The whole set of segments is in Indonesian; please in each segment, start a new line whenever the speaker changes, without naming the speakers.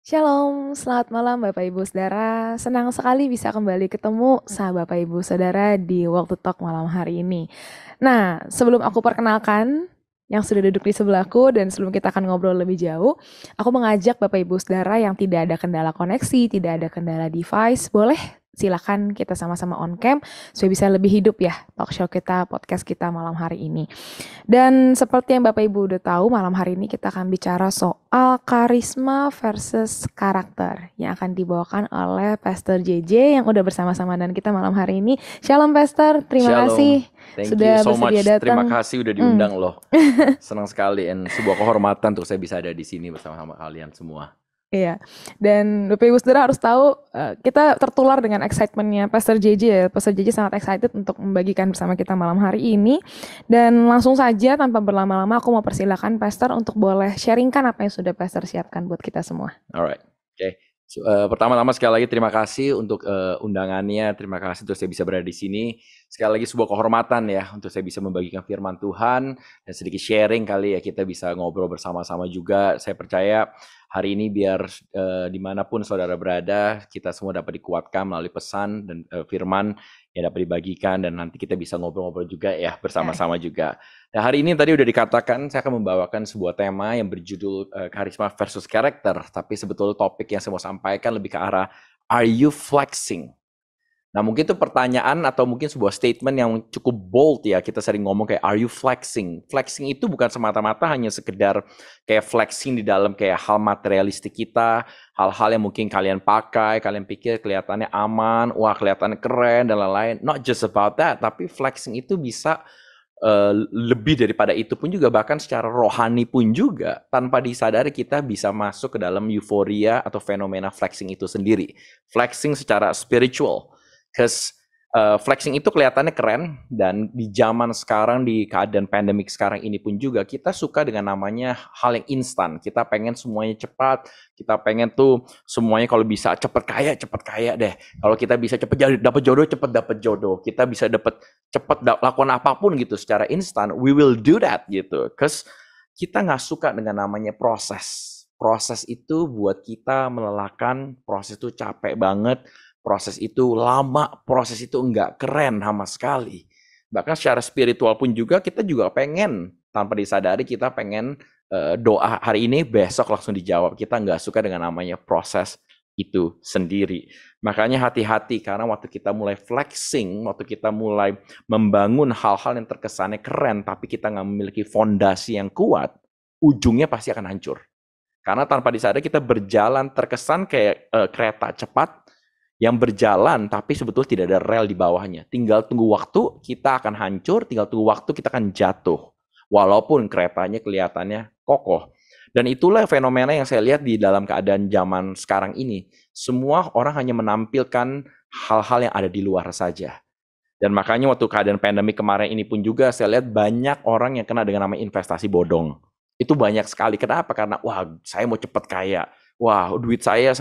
Shalom, selamat malam Bapak Ibu Saudara. Senang sekali bisa kembali ketemu sama Bapak Ibu Saudara di Walk to Talk malam hari ini. Nah, sebelum aku perkenalkan yang sudah duduk di sebelahku dan sebelum kita akan ngobrol lebih jauh, aku mengajak Bapak Ibu Saudara yang tidak ada kendala koneksi, tidak ada kendala device, boleh silakan kita sama-sama on cam supaya bisa lebih hidup ya talk show kita, podcast kita malam hari ini. Dan seperti yang Bapak Ibu udah tahu, malam hari ini kita akan bicara soal karisma versus karakter yang akan dibawakan oleh Pastor JJ yang udah bersama-sama dengan kita malam hari ini. Shalom Pastor, terima
Shalom,
kasih
thank you
sudah
so
bersedia
much. Terima
datang.
kasih udah diundang loh. Senang sekali dan sebuah kehormatan untuk saya bisa ada di sini bersama-sama kalian semua.
Iya, dan Bapak Ibu Saudara harus tahu kita tertular dengan excitementnya Pastor JJ ya. Pastor JJ sangat excited untuk membagikan bersama kita malam hari ini. Dan langsung saja tanpa berlama-lama aku mau persilakan Pastor untuk boleh sharingkan apa yang sudah Pastor siapkan buat kita semua.
Alright, oke. Pertama-tama sekali lagi terima kasih untuk undangannya. Terima kasih untuk saya bisa berada di sini. Sekali lagi sebuah kehormatan ya untuk saya bisa membagikan firman Tuhan dan sedikit sharing kali ya kita bisa ngobrol bersama-sama juga. Saya percaya hari ini biar dimanapun saudara berada kita semua dapat dikuatkan melalui pesan dan firman yang dapat dibagikan dan nanti kita bisa ngobrol-ngobrol juga ya bersama-sama juga. Nah, hari ini tadi udah dikatakan saya akan membawakan sebuah tema yang berjudul karisma versus karakter, tapi sebetulnya topik yang saya mau sampaikan lebih ke arah are you flexing? Nah, mungkin itu pertanyaan atau mungkin sebuah statement yang cukup bold ya. Kita sering ngomong kayak are you flexing? Flexing itu bukan semata-mata hanya sekedar kayak flexing di dalam kayak hal materialistik kita, hal-hal yang mungkin kalian pakai, kalian pikir kelihatannya aman, wah kelihatannya keren dan lain-lain. Not just about that, tapi flexing itu bisa lebih daripada itu pun juga, bahkan secara rohani pun juga, tanpa disadari kita bisa masuk ke dalam euforia atau fenomena flexing itu sendiri. Flexing secara spiritual. Because flexing itu kelihatannya keren, dan di zaman sekarang, di keadaan pandemik sekarang ini pun juga, kita suka dengan namanya hal yang instan. Kita pengen semuanya cepat, kita pengen tuh semuanya kalau bisa cepet kaya deh. Kalau kita bisa cepet dapat jodoh, cepet dapat jodoh. Kita bisa dapat cepet lakukan apapun gitu secara instan, we will do that gitu. Because kita nggak suka dengan namanya proses. Proses itu buat kita melelahkan, proses itu capek banget, proses itu lama, proses itu enggak keren sama sekali. Bahkan secara spiritual pun juga kita juga pengen, tanpa disadari kita pengen doa hari ini, besok langsung dijawab. Kita nggak suka dengan namanya proses itu sendiri. Makanya hati-hati, karena waktu kita mulai flexing, waktu kita mulai membangun hal-hal yang terkesannya keren, tapi kita nggak memiliki fondasi yang kuat, ujungnya pasti akan hancur. Karena tanpa disadari kita berjalan terkesan kayak kereta cepat yang berjalan, tapi sebetulnya tidak ada rel di bawahnya. Tinggal tunggu waktu, kita akan hancur, tinggal tunggu waktu, kita akan jatuh. Walaupun keretanya kelihatannya kokoh. Dan itulah fenomena yang saya lihat di dalam keadaan zaman sekarang ini. Semua orang hanya menampilkan hal-hal yang ada di luar saja. Dan makanya waktu keadaan pandemi kemarin ini pun juga saya lihat banyak orang yang kena dengan namanya investasi bodong. Itu banyak sekali. Kenapa? Karena wah, saya mau cepat kaya. Wah, duit saya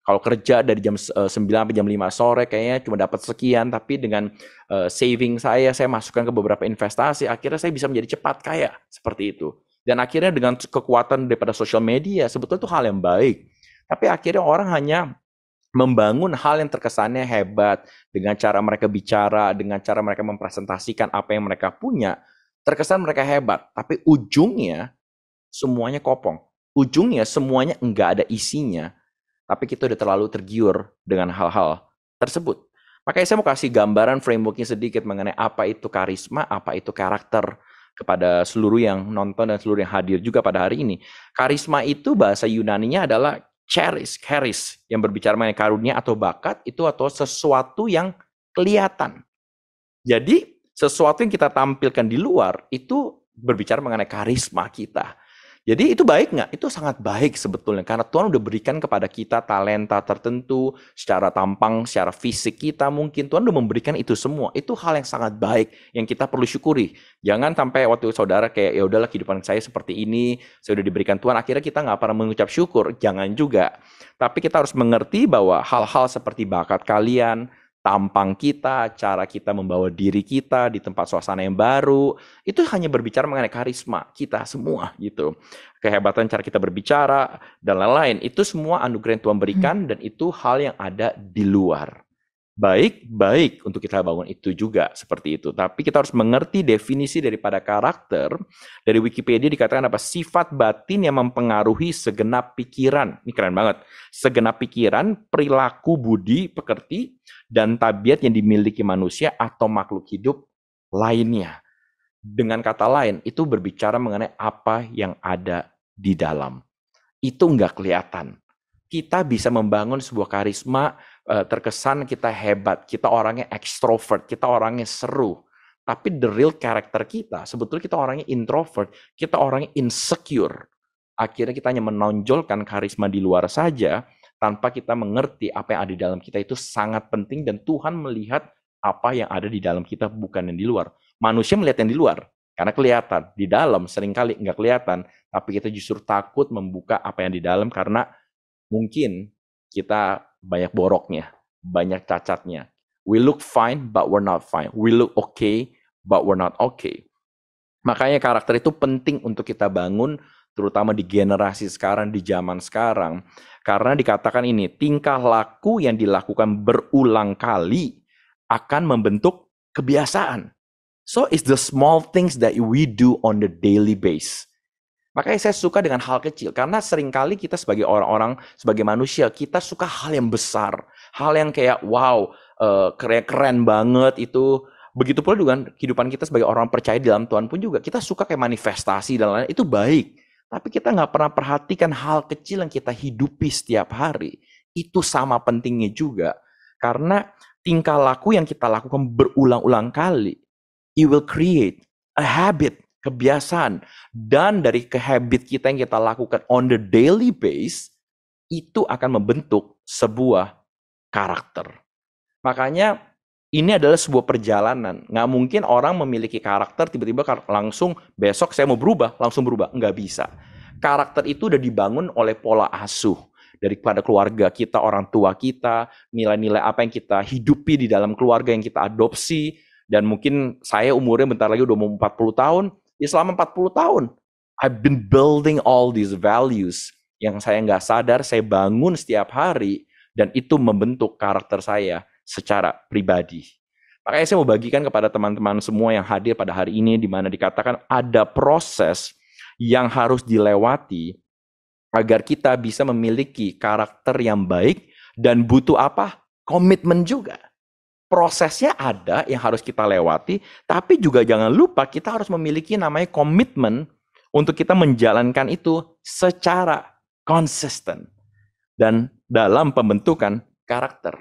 kalau kerja dari jam 9 sampai jam 5 sore kayaknya cuma dapat sekian, tapi dengan saving saya masukkan ke beberapa investasi, akhirnya saya bisa menjadi cepat kaya, seperti itu. Dan akhirnya dengan kekuatan daripada sosial media, sebetulnya itu hal yang baik. Tapi akhirnya orang hanya membangun hal yang terkesannya hebat, dengan cara mereka bicara, dengan cara mereka mempresentasikan apa yang mereka punya, terkesan mereka hebat, tapi ujungnya semuanya kopong. Ujungnya semuanya enggak ada isinya, tapi kita udah terlalu tergiur dengan hal-hal tersebut. Makanya saya mau kasih gambaran frameworknya sedikit mengenai apa itu karisma, apa itu karakter kepada seluruh yang nonton dan seluruh yang hadir juga pada hari ini. Karisma itu bahasa Yunaninya adalah charis, yang berbicara mengenai karunia atau bakat itu atau sesuatu yang kelihatan. Jadi sesuatu yang kita tampilkan di luar itu berbicara mengenai karisma kita. Jadi itu baik nggak? Itu sangat baik sebetulnya. Karena Tuhan udah berikan kepada kita talenta tertentu, secara tampang, secara fisik kita mungkin. Tuhan udah memberikan itu semua. Itu hal yang sangat baik, yang kita perlu syukuri. Jangan sampai waktu saudara kayak, ya udahlah kehidupan saya seperti ini, saya udah diberikan Tuhan, akhirnya kita nggak pernah mengucap syukur. Jangan juga. Tapi kita harus mengerti bahwa hal-hal seperti bakat kalian, tampang kita, cara kita membawa diri kita di tempat suasana yang baru, itu hanya berbicara mengenai karisma kita semua gitu. Kehebatan cara kita berbicara dan lain-lain, itu semua anugerah yang Tuhan berikan dan itu hal yang ada di luar. Baik untuk kita bangun itu juga seperti itu. Tapi kita harus mengerti definisi daripada karakter. Dari Wikipedia dikatakan apa? Sifat batin yang mempengaruhi segenap pikiran. Ini keren banget. Segenap pikiran, perilaku, budi, pekerti, dan tabiat yang dimiliki manusia atau makhluk hidup lainnya. Dengan kata lain, itu berbicara mengenai apa yang ada di dalam. Itu nggak kelihatan. Kita bisa membangun sebuah karisma, terkesan kita hebat, kita orangnya ekstrovert, kita orangnya seru. Tapi the real character kita, sebetulnya kita orangnya introvert, kita orangnya insecure. Akhirnya kita hanya menonjolkan karisma di luar saja, tanpa kita mengerti apa yang ada di dalam kita itu sangat penting, dan Tuhan melihat apa yang ada di dalam kita, bukan yang di luar. Manusia melihat yang di luar, karena kelihatan. Di dalam seringkali nggak kelihatan, tapi kita justru takut membuka apa yang di dalam, karena mungkin kita banyak boroknya, banyak cacatnya. We look fine, but we're not fine. We look okay, but we're not okay. Makanya karakter itu penting untuk kita bangun, terutama di generasi sekarang, di zaman sekarang. Karena dikatakan ini, tingkah laku yang dilakukan berulang kali akan membentuk kebiasaan. So it's the small things that we do on the daily basis. Makanya saya suka dengan hal kecil, karena seringkali kita sebagai orang-orang, sebagai manusia, kita suka hal yang besar, hal yang kayak wow, keren banget itu. Begitu pula dengan kehidupan kita sebagai orang percaya di dalam Tuhan pun juga, kita suka kayak manifestasi dan lain-lain, itu baik. Tapi kita nggak pernah perhatikan hal kecil yang kita hidupi setiap hari. Itu sama pentingnya juga, karena tingkah laku yang kita lakukan berulang-ulang kali, it will create a habit, kebiasaan, dan dari habit kita yang kita lakukan on the daily basis, itu akan membentuk sebuah karakter. Makanya ini adalah sebuah perjalanan. Nggak mungkin orang memiliki karakter tiba-tiba langsung besok saya mau berubah, langsung berubah. Nggak bisa. Karakter itu udah dibangun oleh pola asuh daripada keluarga kita, orang tua kita, nilai-nilai apa yang kita hidupi di dalam keluarga yang kita adopsi. Dan mungkin saya umurnya bentar lagi udah mau 40 tahun, ya selama 40 tahun, I've been building all these values yang saya nggak sadar, saya bangun setiap hari, dan itu membentuk karakter saya secara pribadi. Makanya saya mau bagikan kepada teman-teman semua yang hadir pada hari ini, di mana dikatakan ada proses yang harus dilewati agar kita bisa memiliki karakter yang baik, dan butuh apa? Komitmen juga. Prosesnya ada yang harus kita lewati, tapi juga jangan lupa kita harus memiliki namanya komitmen untuk kita menjalankan itu secara konsisten dan dalam pembentukan karakter.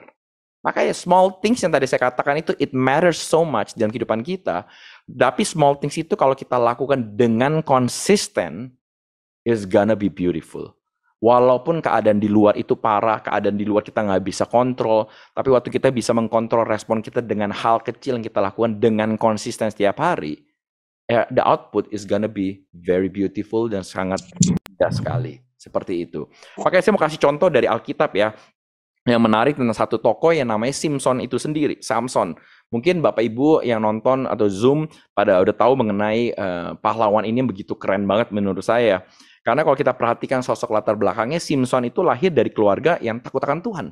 Makanya small things yang tadi saya katakan itu it matters so much dalam kehidupan kita, tapi small things itu kalau kita lakukan dengan konsisten is gonna be beautiful. Walaupun keadaan di luar itu parah, keadaan di luar kita nggak bisa kontrol, tapi waktu kita bisa mengkontrol respon kita dengan hal kecil yang kita lakukan dengan konsisten setiap hari, the output is gonna be very beautiful dan sangat indah sekali. Seperti itu. Makanya saya mau kasih contoh dari Alkitab ya, yang menarik tentang satu tokoh yang namanya Simpson itu sendiri, Samson. Mungkin Bapak Ibu yang nonton atau Zoom pada udah tahu mengenai pahlawan ini yang begitu keren banget menurut saya. Karena kalau kita perhatikan sosok latar belakangnya, Simpson itu lahir dari keluarga yang takut akan Tuhan.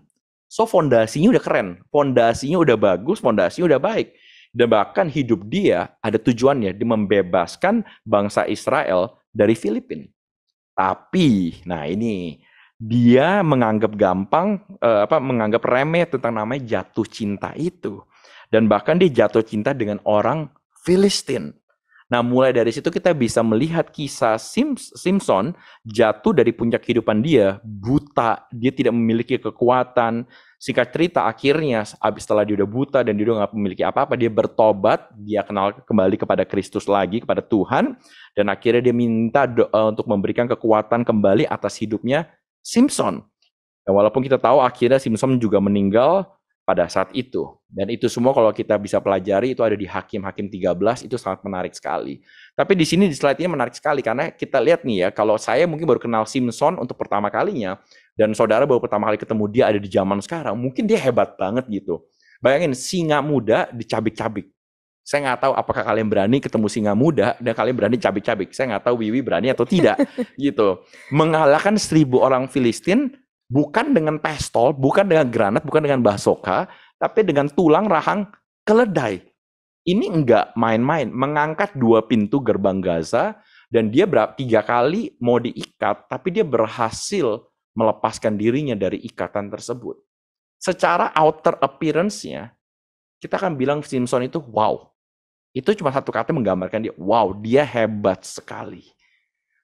So fondasinya udah keren, fondasinya udah bagus, fondasinya udah baik. Dan bahkan hidup dia ada tujuannya, dia membebaskan bangsa Israel dari Filipina. Tapi, nah ini, dia menganggap gampang, menganggap remeh tentang namanya jatuh cinta itu. Dan bahkan dia jatuh cinta dengan orang Filistin. Nah, mulai dari situ kita bisa melihat kisah Simpson jatuh dari puncak kehidupan dia, buta, dia tidak memiliki kekuatan. Singkat cerita, akhirnya setelah dia udah buta dan dia udah nggak memiliki apa-apa, dia bertobat, dia kenal kembali kepada Kristus lagi, kepada Tuhan, dan akhirnya dia minta doa untuk memberikan kekuatan kembali atas hidupnya Simpson. Dan walaupun kita tahu akhirnya Simpson juga meninggal pada saat itu. Dan itu semua kalau kita bisa pelajari itu ada di Hakim-Hakim 13, itu sangat menarik sekali. Tapi di sini di slide ini menarik sekali karena kita lihat nih ya, kalau saya mungkin baru kenal Simpson untuk pertama kalinya dan saudara baru pertama kali ketemu dia ada di zaman sekarang, mungkin dia hebat banget gitu. Bayangin singa muda dicabik-cabik. Saya nggak tahu apakah kalian berani ketemu singa muda dan kalian berani cabik-cabik. Saya nggak tahu Wiwi berani atau tidak, gitu. Mengalahkan 1.000 orang Filistin bukan dengan pistol, bukan dengan granat, bukan dengan basoka, tapi dengan tulang rahang keledai. Ini enggak main-main. Mengangkat 2 pintu gerbang Gaza dan dia 3 kali mau diikat, tapi dia berhasil melepaskan dirinya dari ikatan tersebut. Secara outer appearance-nya, kita akan bilang Simpson itu wow. Itu cuma satu kata menggambarkan dia, wow, dia hebat sekali.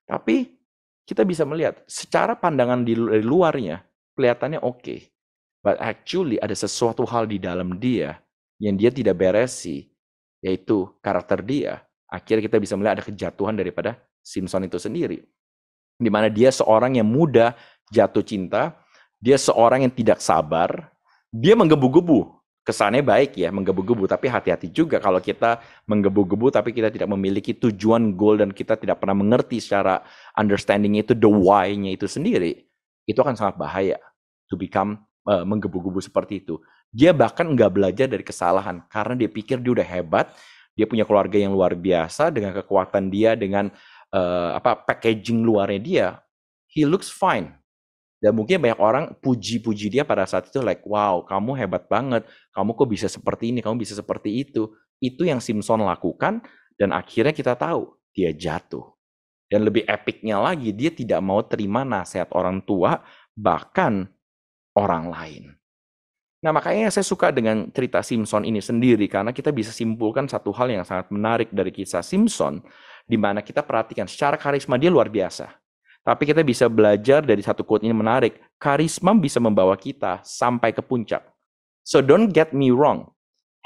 Tapi kita bisa melihat, secara pandangan dari luarnya, kelihatannya oke. But actually ada sesuatu hal di dalam dia yang dia tidak beresi, yaitu karakter dia. Akhirnya kita bisa melihat ada kejatuhan daripada Simpson itu sendiri. Di mana dia seorang yang mudah jatuh cinta, dia seorang yang tidak sabar, dia menggebu-gebu. Kesannya baik ya, menggebu-gebu, tapi hati-hati juga kalau kita menggebu-gebu tapi kita tidak memiliki tujuan, goal, dan kita tidak pernah mengerti secara understanding itu, the why-nya itu sendiri, itu akan sangat bahaya to become menggebu-gebu seperti itu. Dia bahkan nggak belajar dari kesalahan, karena dia pikir dia udah hebat, dia punya keluarga yang luar biasa, dengan kekuatan dia, dengan packaging luarnya dia, he looks fine. Dan mungkin banyak orang puji-puji dia pada saat itu, like, wow, kamu hebat banget, kamu kok bisa seperti ini, kamu bisa seperti itu. Itu yang Simpson lakukan, dan akhirnya kita tahu, dia jatuh. Dan lebih epicnya lagi, dia tidak mau terima nasihat orang tua, bahkan orang lain. Nah, makanya saya suka dengan cerita Simpson ini sendiri, karena kita bisa simpulkan satu hal yang sangat menarik dari kisah Simpson, di mana kita perhatikan, secara karisma dia luar biasa. Tapi kita bisa belajar dari satu quote ini menarik. Karisma bisa membawa kita sampai ke puncak. So don't get me wrong.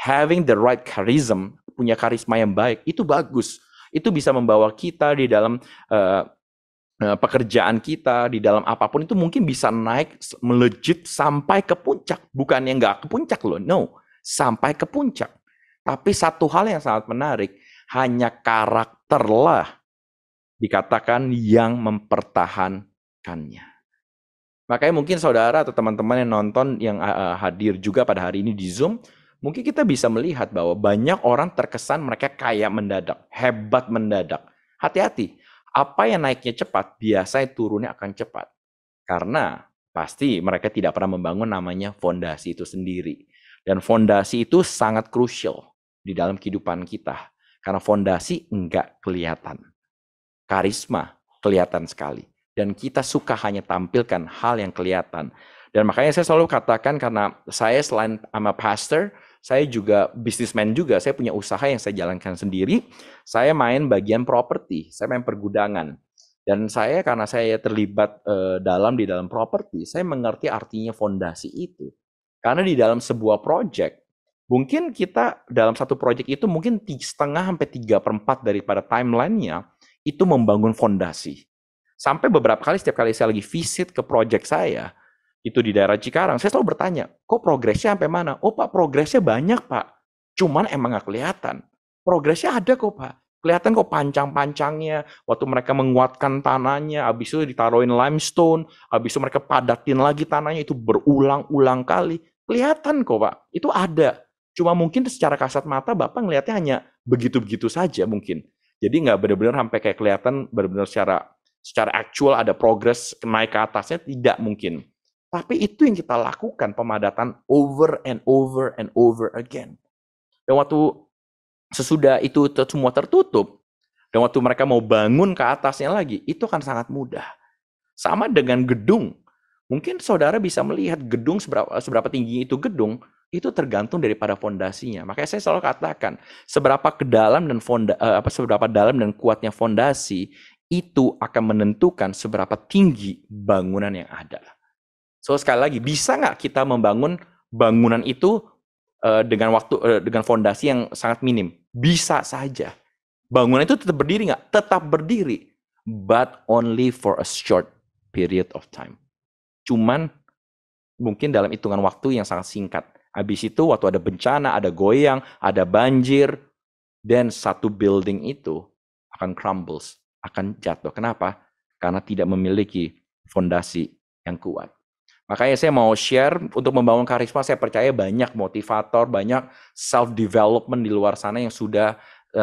Having the right charism, punya karisma yang baik, itu bagus. Itu bisa membawa kita di dalam pekerjaan kita, di dalam apapun itu mungkin bisa naik, melejit sampai ke puncak. Bukannya nggak ke puncak loh, no. Sampai ke puncak. Tapi satu hal yang sangat menarik, hanya karakterlah dikatakan yang mempertahankannya. Makanya mungkin saudara atau teman-teman yang nonton yang hadir juga pada hari ini di Zoom, mungkin kita bisa melihat bahwa banyak orang terkesan mereka kaya mendadak, hebat mendadak. Hati-hati, apa yang naiknya cepat, biasanya turunnya akan cepat. Karena pasti mereka tidak pernah membangun namanya fondasi itu sendiri. Dan fondasi itu sangat krusial di dalam kehidupan kita. Karena fondasi enggak kelihatan. Karisma kelihatan sekali. Dan kita suka hanya tampilkan hal yang kelihatan. Dan makanya saya selalu katakan, karena saya selain I'm a pastor, saya juga businessman juga. Saya punya usaha yang saya jalankan sendiri. Saya main bagian properti, saya main pergudangan. Dan saya, karena saya terlibat di dalam properti, saya mengerti artinya fondasi itu. Karena di dalam sebuah project, mungkin kita dalam satu project itu mungkin 3,5-3/4 daripada timeline-nya, itu membangun fondasi. Sampai beberapa kali, setiap kali saya lagi visit ke project saya, itu di daerah Cikarang, saya selalu bertanya, kok progresnya sampai mana? Oh Pak, progresnya banyak Pak. Cuman emang nggak kelihatan. Progresnya ada kok Pak. Kelihatan kok pancang-pancangnya, waktu mereka menguatkan tanahnya, habis itu ditaruhin limestone, habis itu mereka padatin lagi tanahnya, itu berulang-ulang kali. Kelihatan kok Pak, itu ada. Cuma mungkin secara kasat mata Bapak ngelihatnya hanya begitu-begitu saja mungkin. Jadi nggak benar-benar sampai kayak kelihatan benar-benar secara actual ada progres naik ke atasnya, tidak mungkin. Tapi itu yang kita lakukan, pemadatan over and over and over again. Dan waktu sesudah itu semua tertutup, dan waktu mereka mau bangun ke atasnya lagi, itu akan sangat mudah. Sama dengan gedung. Mungkin saudara bisa melihat gedung seberapa tinggi itu gedung, itu tergantung daripada fondasinya. Makanya saya selalu katakan, seberapa dalam dan kuatnya fondasi, itu akan menentukan seberapa tinggi bangunan yang ada. So sekali lagi, bisa nggak kita membangun bangunan itu dengan fondasi yang sangat minim? Bisa saja. Bangunan itu tetap berdiri nggak? Tetap berdiri, but only for a short period of time. Cuman mungkin dalam hitungan waktu yang sangat singkat. Habis itu waktu ada bencana, ada goyang, ada banjir, dan satu building itu akan crumbles, akan jatuh. Kenapa? Karena tidak memiliki fondasi yang kuat. Makanya saya mau share untuk membangun karisma, saya percaya banyak motivator, banyak self-development di luar sana yang sudah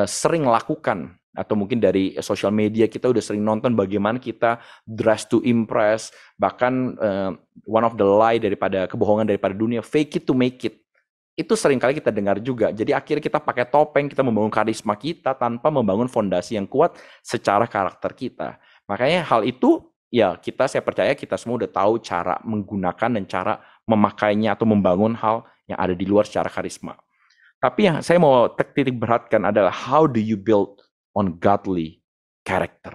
sering lakukan. Atau mungkin dari social media kita udah sering nonton bagaimana kita dress to impress. Bahkan one of the lie daripada kebohongan daripada dunia, fake it to make it. Itu seringkali kita dengar juga. Jadi akhirnya kita pakai topeng, kita membangun karisma kita tanpa membangun fondasi yang kuat secara karakter kita. Makanya hal itu, ya saya percaya kita semua udah tahu cara menggunakan dan cara memakainya atau membangun hal yang ada di luar secara karisma. Tapi yang saya mau titik beratkan adalah how do you build on godly character.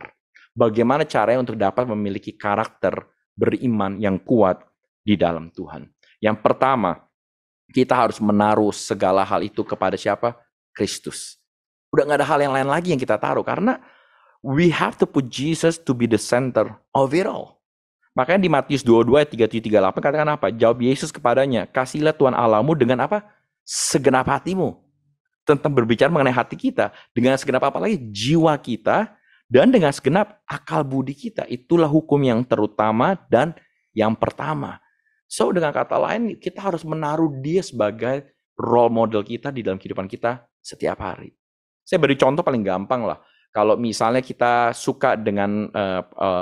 Bagaimana caranya untuk dapat memiliki karakter beriman yang kuat di dalam Tuhan. Yang pertama, kita harus menaruh segala hal itu kepada siapa? Kristus. Udah nggak ada hal yang lain lagi yang kita taruh, karena we have to put Jesus to be the center of it all. Makanya di Matius 22 ayat 37-38 katakan apa? Jawab Yesus kepadanya, kasihlah Tuhan Allahmu dengan apa? Segenap hatimu. Tentang berbicara mengenai hati kita, dengan segenap apa lagi? Jiwa kita, dan dengan segenap akal budi kita. Itulah hukum yang terutama dan yang pertama. So dengan kata lain, kita harus menaruh dia sebagai role model kita di dalam kehidupan kita setiap hari. Saya beri contoh paling gampang lah. Kalau misalnya kita suka dengan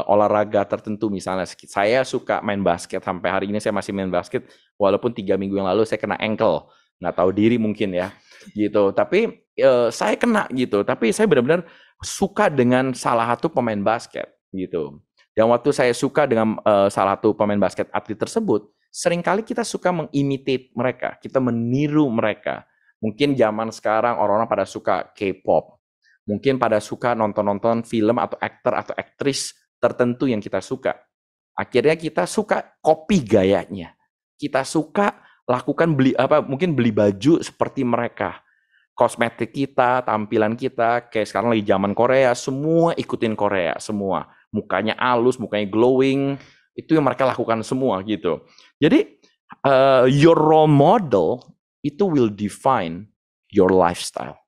olahraga tertentu, misalnya saya suka main basket, sampai hari ini saya masih main basket, walaupun 3 minggu yang lalu saya kena ankle, nggak tahu diri mungkin ya, gitu. Tapi saya kena gitu, tapi saya benar-benar suka dengan salah satu pemain basket, gitu. Dan waktu saya suka dengan salah satu pemain basket atlet tersebut, seringkali kita suka mengimitate mereka, kita meniru mereka. Mungkin zaman sekarang orang-orang pada suka K-pop, mungkin pada suka nonton-nonton film atau aktor atau aktris tertentu yang kita suka. Akhirnya kita suka copy gayanya, kita suka lakukan mungkin beli baju seperti mereka. Kosmetik kita, tampilan kita, kayak sekarang lagi zaman Korea, semua ikutin Korea, semua. Mukanya halus, mukanya glowing, itu yang mereka lakukan semua gitu. Jadi, your role model itu will define your lifestyle.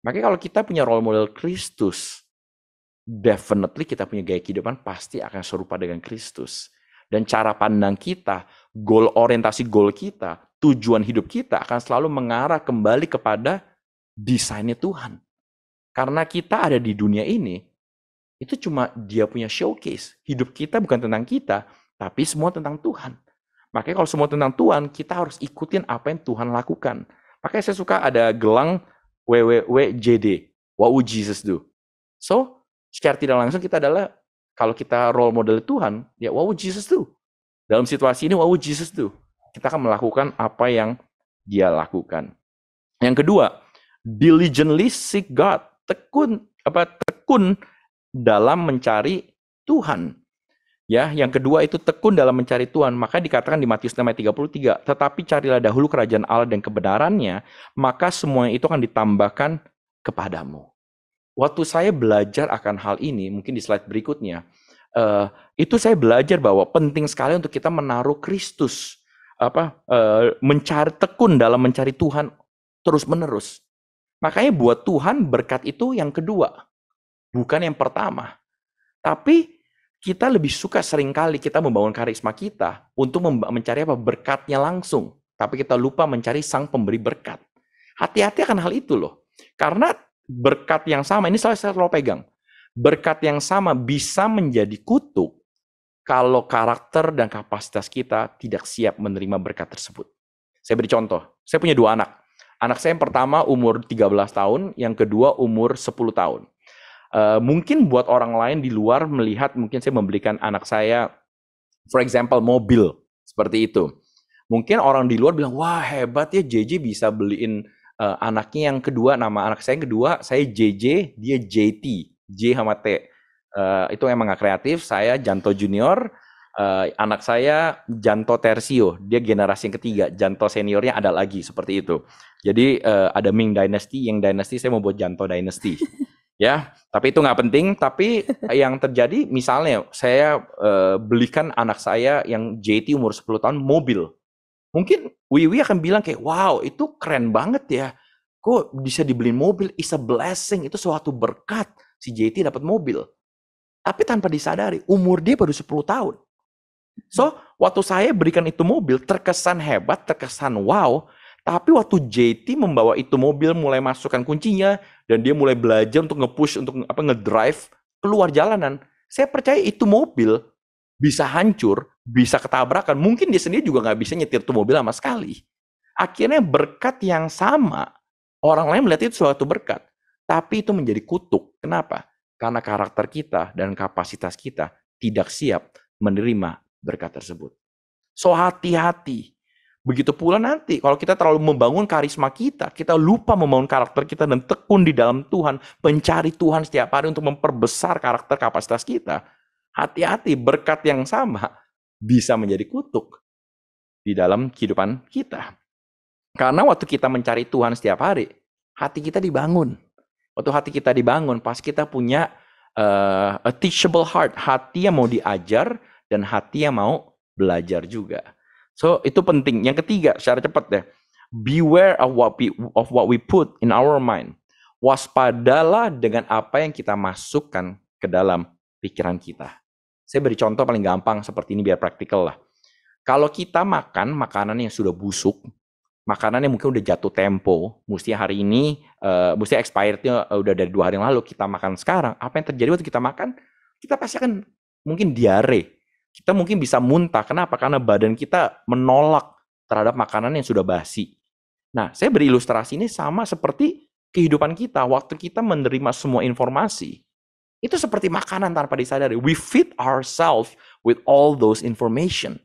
Makanya kalau kita punya role model Kristus, definitely kita punya gaya kehidupan pasti akan serupa dengan Kristus. Dan cara pandang kita, orientasi goal kita, tujuan hidup kita akan selalu mengarah kembali kepada desainnya Tuhan. Karena kita ada di dunia ini, itu cuma dia punya showcase. Hidup kita bukan tentang kita, tapi semua tentang Tuhan. Makanya kalau semua tentang Tuhan, kita harus ikutin apa yang Tuhan lakukan. Makanya saya suka ada gelang WWWJD. What would Jesus do? So, secara tidak langsung kita adalah, kalau kita role model Tuhan, ya what would Jesus do? Dalam situasi ini, what would Jesus do? Kita akan melakukan apa yang dia lakukan. Yang kedua, diligently seek God. Tekun dalam mencari Tuhan. Ya, yang kedua itu tekun dalam mencari Tuhan. Maka dikatakan di Matius 6 ayat 33, tetapi carilah dahulu kerajaan Allah dan kebenarannya, maka semuanya itu akan ditambahkan kepadamu. Waktu saya belajar akan hal ini, mungkin di slide berikutnya, itu saya belajar bahwa penting sekali untuk kita menaruh Kristus, mencari tekun dalam mencari Tuhan terus-menerus. Makanya buat Tuhan berkat itu yang kedua, bukan yang pertama. Tapi kita lebih suka seringkali kita membangun karisma kita untuk mencari berkatnya langsung. Tapi kita lupa mencari sang pemberi berkat. Hati-hati akan hal itu loh. Karena berkat yang sama, ini saya selalu pegang. Berkat yang sama bisa menjadi kutuk kalau karakter dan kapasitas kita tidak siap menerima berkat tersebut. Saya beri contoh. Saya punya 2 anak. Anak saya yang pertama umur 13 tahun, yang kedua umur 10 tahun. Mungkin buat orang lain di luar melihat, mungkin saya membelikan anak saya, for example, mobil, seperti itu. Mungkin orang di luar bilang, wah hebat ya JJ bisa beliin anaknya yang kedua, nama anak saya yang kedua, saya JJ, dia JT, J sama T. Itu emang gak kreatif, saya Janto Junior, anak saya Janto Tersio, dia generasi yang ketiga, Janto seniornya ada lagi, seperti itu. Jadi ada Ming Dynasty, yang Dynasty saya mau buat Janto Dynasty. Ya, tapi itu nggak penting. Tapi yang terjadi, misalnya saya belikan anak saya yang JT umur 10 tahun mobil. Mungkin Wiwi akan bilang kayak, wow itu keren banget ya. Kok bisa dibeliin mobil, is a blessing, itu suatu berkat. Si JT dapat mobil. Tapi tanpa disadari, umur dia baru 10 tahun. So, waktu saya berikan itu mobil, terkesan hebat, terkesan wow. Tapi waktu JT membawa itu mobil, mulai masukkan kuncinya, dan dia mulai belajar untuk nge-push, untuk ngedrive keluar jalanan. Saya percaya itu mobil bisa hancur, bisa ketabrakan. Mungkin dia sendiri juga nggak bisa nyetir itu mobil sama sekali. Akhirnya berkat yang sama, orang lain melihat itu suatu berkat. Tapi itu menjadi kutuk. Kenapa? Karena karakter kita dan kapasitas kita tidak siap menerima berkat tersebut. So hati-hati. Begitu pula nanti kalau kita terlalu membangun karisma kita lupa membangun karakter kita dan tekun di dalam Tuhan, mencari Tuhan setiap hari untuk memperbesar karakter kapasitas kita. Hati-hati, berkat yang sama bisa menjadi kutuk di dalam kehidupan kita. Karena waktu kita mencari Tuhan setiap hari, hati kita dibangun. Waktu hati kita dibangun, pas kita punya a teachable heart, hati yang mau diajar dan hati yang mau belajar juga. So, itu penting. Yang ketiga, secara cepat deh. Beware of what we put in our mind. Waspadalah dengan apa yang kita masukkan ke dalam pikiran kita. Saya beri contoh paling gampang seperti ini biar praktikal lah. Kalau kita makan makanan yang sudah busuk, makanan yang mungkin udah jatuh tempo, mesti hari ini, mesti expirednya udah dari 2 hari yang lalu, kita makan sekarang, apa yang terjadi waktu kita makan? Kita pasti akan mungkin diare. Kita mungkin bisa muntah. Kenapa? Karena badan kita menolak terhadap makanan yang sudah basi. Nah, saya beri ilustrasi ini sama seperti kehidupan kita. Waktu kita menerima semua informasi, itu seperti makanan tanpa disadari. We feed ourselves with all those information.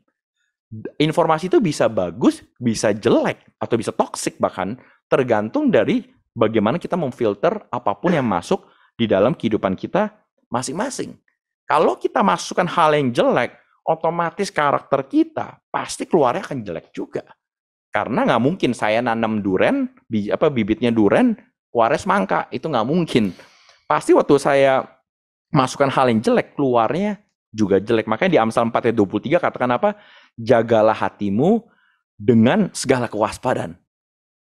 Informasi itu bisa bagus, bisa jelek, atau bisa toxic bahkan, tergantung dari bagaimana kita memfilter apapun yang masuk di dalam kehidupan kita masing-masing. Kalau kita masukkan hal yang jelek, otomatis karakter kita pasti keluarnya akan jelek juga. Karena nggak mungkin saya nanam duren, bibitnya duren, keluarnya semangka. Itu nggak mungkin. Pasti waktu saya masukkan hal yang jelek, keluarnya juga jelek. Makanya di Amsal 4 ayat 23 katakan apa? Jagalah hatimu dengan segala kewaspadaan.